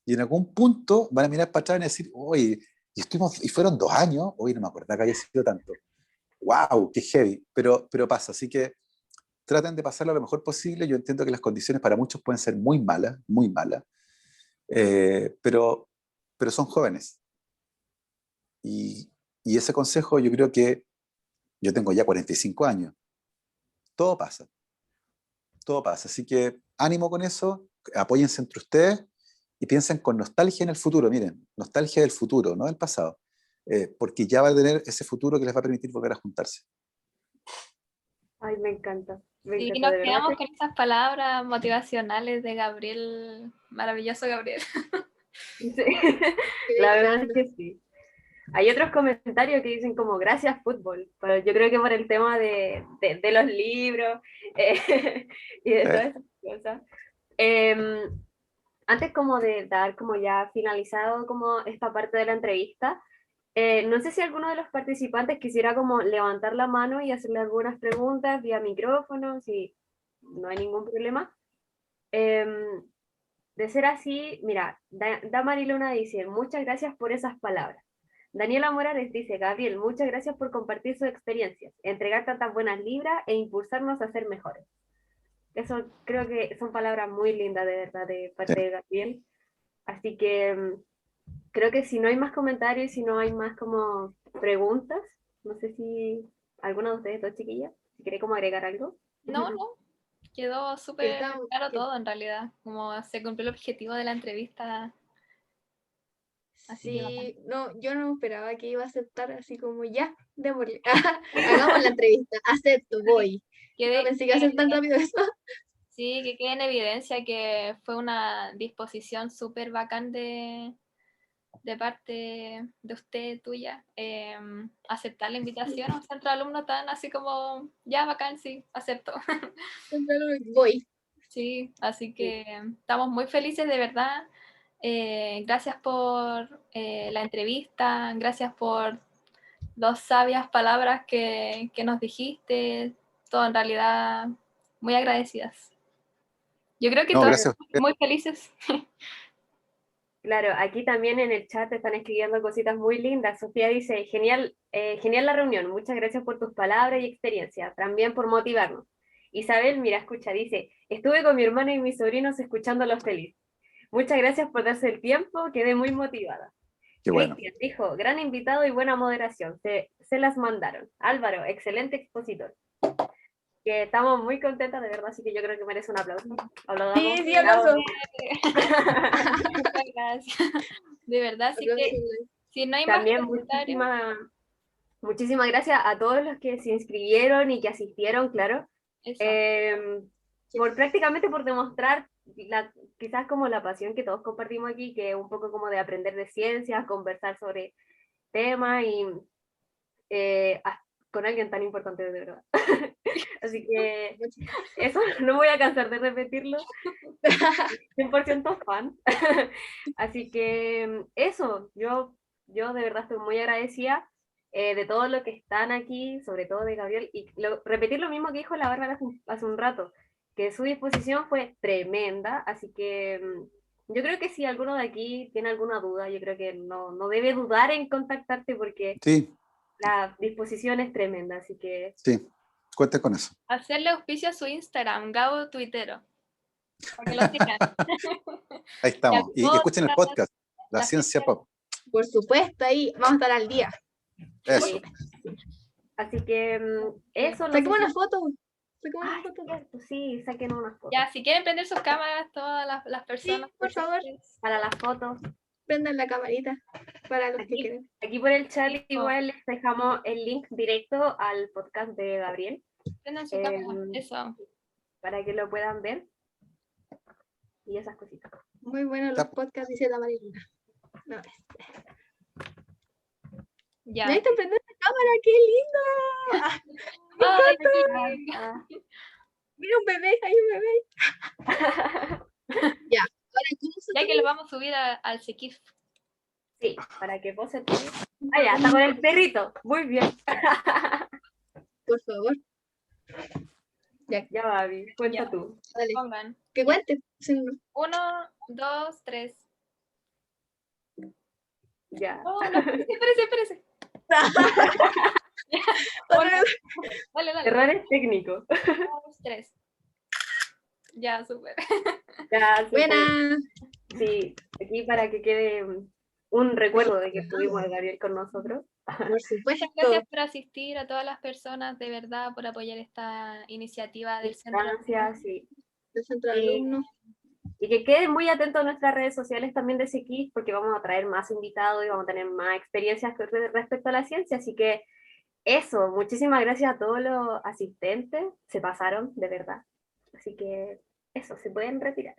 [SPEAKER 4] Y en algún punto van a mirar para atrás y decir, oye, y fueron 2 años, hoy no me acuerdo que haya sido tanto. ¡Wow! ¡Qué heavy! Pero pasa, así que traten de pasarlo lo mejor posible. Yo entiendo que las condiciones para muchos pueden ser muy malas, pero, pero son jóvenes. Y, y ese consejo yo creo que yo tengo ya 45 años. Todo pasa, todo pasa. Así que ánimo con eso, apóyense entre ustedes y piensen con nostalgia en el futuro. Miren, nostalgia del futuro, no del pasado. Porque ya va a tener ese futuro que les va a permitir volver a juntarse.
[SPEAKER 1] Ay, me
[SPEAKER 2] Sí,
[SPEAKER 1] encanta,
[SPEAKER 2] nos
[SPEAKER 1] de verdad
[SPEAKER 2] quedamos
[SPEAKER 1] que
[SPEAKER 2] con esas palabras motivacionales de Gabriel, maravilloso Gabriel.
[SPEAKER 1] sí. La verdad es que sí. Hay otros comentarios que dicen como gracias fútbol, pero yo creo que por el tema de los libros y de todas esas cosas. Em, Antes como de dar como ya finalizado como esta parte de la entrevista, no sé si alguno de los participantes quisiera como levantar la mano y hacerle algunas preguntas vía micrófono, si no hay ningún problema. Em, de ser así, mira, Damariluna dice, muchas gracias por esas palabras. Daniela Morales dice, Gabriel, muchas gracias por compartir sus experiencias, entregar tantas buenas libras e impulsarnos a ser mejores. Eso creo que son palabras muy lindas de verdad de parte de Gabriel. Así que creo que si no hay más comentarios, si no hay más como preguntas, no sé si alguna de ustedes dos chiquillas, si quiere como agregar algo.
[SPEAKER 2] No, no, quedó
[SPEAKER 3] Que
[SPEAKER 2] súper
[SPEAKER 3] está-
[SPEAKER 2] claro
[SPEAKER 3] que-
[SPEAKER 2] todo en realidad, como se cumplió el objetivo de la entrevista, así que bacán.
[SPEAKER 3] Sí, no, yo no esperaba que iba a aceptar así como ya, démosle. Hagamos la entrevista, acepto, voy. No pensé que iba a ser tan rápido eso.
[SPEAKER 2] Sí, que quede en evidencia que fue una disposición súper bacán de parte de usted, tuya, aceptar la invitación a un centro de alumnos tan así como, ya bacán, sí, acepto.
[SPEAKER 3] Voy.
[SPEAKER 2] Sí, así que estamos muy felices de verdad. Gracias por la entrevista, gracias por las sabias palabras que nos dijiste, todo en realidad muy agradecidas. Yo creo que
[SPEAKER 4] No,
[SPEAKER 2] todos
[SPEAKER 4] gracias.
[SPEAKER 2] muy felices.
[SPEAKER 1] Claro, aquí también en el chat están escribiendo cositas muy lindas. Sofía dice, genial, genial la reunión, muchas gracias por tus palabras y experiencia, también por motivarnos. Isabel, mira, escucha, dice, estuve con mi hermana y mis sobrinos escuchándolos feliz. Muchas gracias por darse el tiempo, quedé muy motivada.
[SPEAKER 4] Qué bueno.
[SPEAKER 1] Cristian dijo, gran invitado y buena moderación, se las mandaron. Álvaro, excelente expositor. Que estamos muy contentas, de verdad, así que yo creo que merece un aplauso. Aplaudamos.
[SPEAKER 3] Sí, sí, aplauso.
[SPEAKER 2] Muchas gracias. De verdad, así
[SPEAKER 3] Aplauso,
[SPEAKER 2] que
[SPEAKER 3] güey.
[SPEAKER 2] si no hay más
[SPEAKER 1] También
[SPEAKER 2] comentarios,
[SPEAKER 1] muchísimas gracias a todos los que se inscribieron y que asistieron, claro,
[SPEAKER 2] eso.
[SPEAKER 1] por prácticamente por demostrar quizás como la pasión que todos compartimos aquí, que es un poco como de aprender de ciencias, conversar sobre temas y con alguien tan importante de verdad. Así que eso no voy a cansar de repetirlo. 100% fan. Así que eso, yo de verdad estoy muy agradecida de todo lo que están aquí, sobre todo de Gabriel, y repetir lo mismo que dijo la Bárbara hace un rato, que su disposición fue tremenda, así que yo creo que si alguno de aquí tiene alguna duda, yo creo que no debe dudar en contactarte porque
[SPEAKER 4] Sí,
[SPEAKER 1] la disposición es tremenda, así que
[SPEAKER 4] sí. Cuenta con eso.
[SPEAKER 2] Hacerle auspicio a su Instagram, Gabo Tuitero. Para que lo sigan.
[SPEAKER 4] Ahí
[SPEAKER 2] Y
[SPEAKER 4] estamos. Y escuchen el podcast, La Ciencia Pop.
[SPEAKER 3] Por supuesto, ahí vamos a estar al día.
[SPEAKER 4] Eso.
[SPEAKER 1] sí. Así que eso, no sé
[SPEAKER 3] Saquemos
[SPEAKER 1] si...
[SPEAKER 3] una foto. Saquemos
[SPEAKER 1] Ay,
[SPEAKER 3] una foto.
[SPEAKER 1] cierto, sí, saquen unas fotos.
[SPEAKER 2] Ya, si quieren prender sus cámaras, todas las personas.
[SPEAKER 3] Sí, por favor.
[SPEAKER 2] presentes.
[SPEAKER 1] Para las fotos.
[SPEAKER 3] Prendan la camarita para los que
[SPEAKER 1] Aquí,
[SPEAKER 3] quieran.
[SPEAKER 1] aquí por el chat
[SPEAKER 2] Listo.
[SPEAKER 1] igual les dejamos el link directo al podcast de Gabriel
[SPEAKER 2] Prendan su cámara.
[SPEAKER 1] Em,
[SPEAKER 2] Eso.
[SPEAKER 1] para que lo puedan ver y esas cositas.
[SPEAKER 3] Muy buenos los podcasts, dice la Marilena. No,
[SPEAKER 2] Ya.
[SPEAKER 3] ahí está prendiendo la cámara, qué lindo. Ah,
[SPEAKER 2] Ay,
[SPEAKER 1] Ah,
[SPEAKER 3] mira un bebé, hay un bebé. Ya, ahora, ¿cómo se
[SPEAKER 2] ya que lo vamos a subir al Sequif.
[SPEAKER 1] sí, para que pose todo. Ah, ya, está con el perrito. Muy bien.
[SPEAKER 3] Por favor. Ya,
[SPEAKER 1] Ya, Babi, cuenta
[SPEAKER 2] Ya.
[SPEAKER 1] tú.
[SPEAKER 3] dale.
[SPEAKER 2] Pongan.
[SPEAKER 3] Que cuente. Sí,
[SPEAKER 2] 1, 2, 3.
[SPEAKER 1] Ya.
[SPEAKER 2] Oh, no, espérese.
[SPEAKER 3] Otra vez.
[SPEAKER 2] Dale.
[SPEAKER 1] Errores técnicos.
[SPEAKER 2] 2, 3. Ya, súper.
[SPEAKER 1] Ya, súper.
[SPEAKER 3] Buena.
[SPEAKER 1] Sí, aquí para que quede un recuerdo de que tuvimos a Gabriel con nosotros.
[SPEAKER 3] Por supuesto.
[SPEAKER 2] Muchas gracias por asistir, a todas las personas, de verdad, por apoyar esta iniciativa del centro.
[SPEAKER 1] Gracias, sí.
[SPEAKER 3] El centro de
[SPEAKER 1] Y-
[SPEAKER 3] alumnos.
[SPEAKER 1] Y que queden muy atentos a nuestras redes sociales también de SEQUIF, porque vamos a traer más invitados y vamos a tener más experiencias respecto a la ciencia. Así que eso, muchísimas gracias a todos los asistentes, se pasaron, de verdad. Así que eso, se pueden retirar.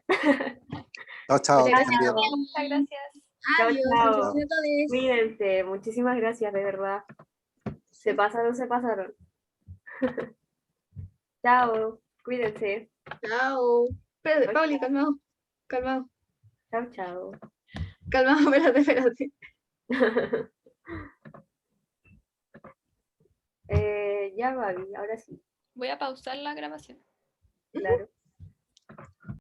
[SPEAKER 4] Chao, chao.
[SPEAKER 3] Muchas
[SPEAKER 4] que estén bien.
[SPEAKER 2] Muchas gracias.
[SPEAKER 1] Chao,
[SPEAKER 3] Adiós,
[SPEAKER 1] chao.
[SPEAKER 3] muchas gracias.
[SPEAKER 1] Cuídense, muchísimas gracias, de verdad. Se pasaron, se pasaron. Chao, cuídense.
[SPEAKER 3] Chao. Espérate,
[SPEAKER 1] Chao,
[SPEAKER 3] Pauli, calmado. Calmado.
[SPEAKER 1] chao, chao.
[SPEAKER 3] Calmado, espérate.
[SPEAKER 1] Ya, Gaby, ahora sí,
[SPEAKER 2] Voy a pausar la grabación.
[SPEAKER 1] claro.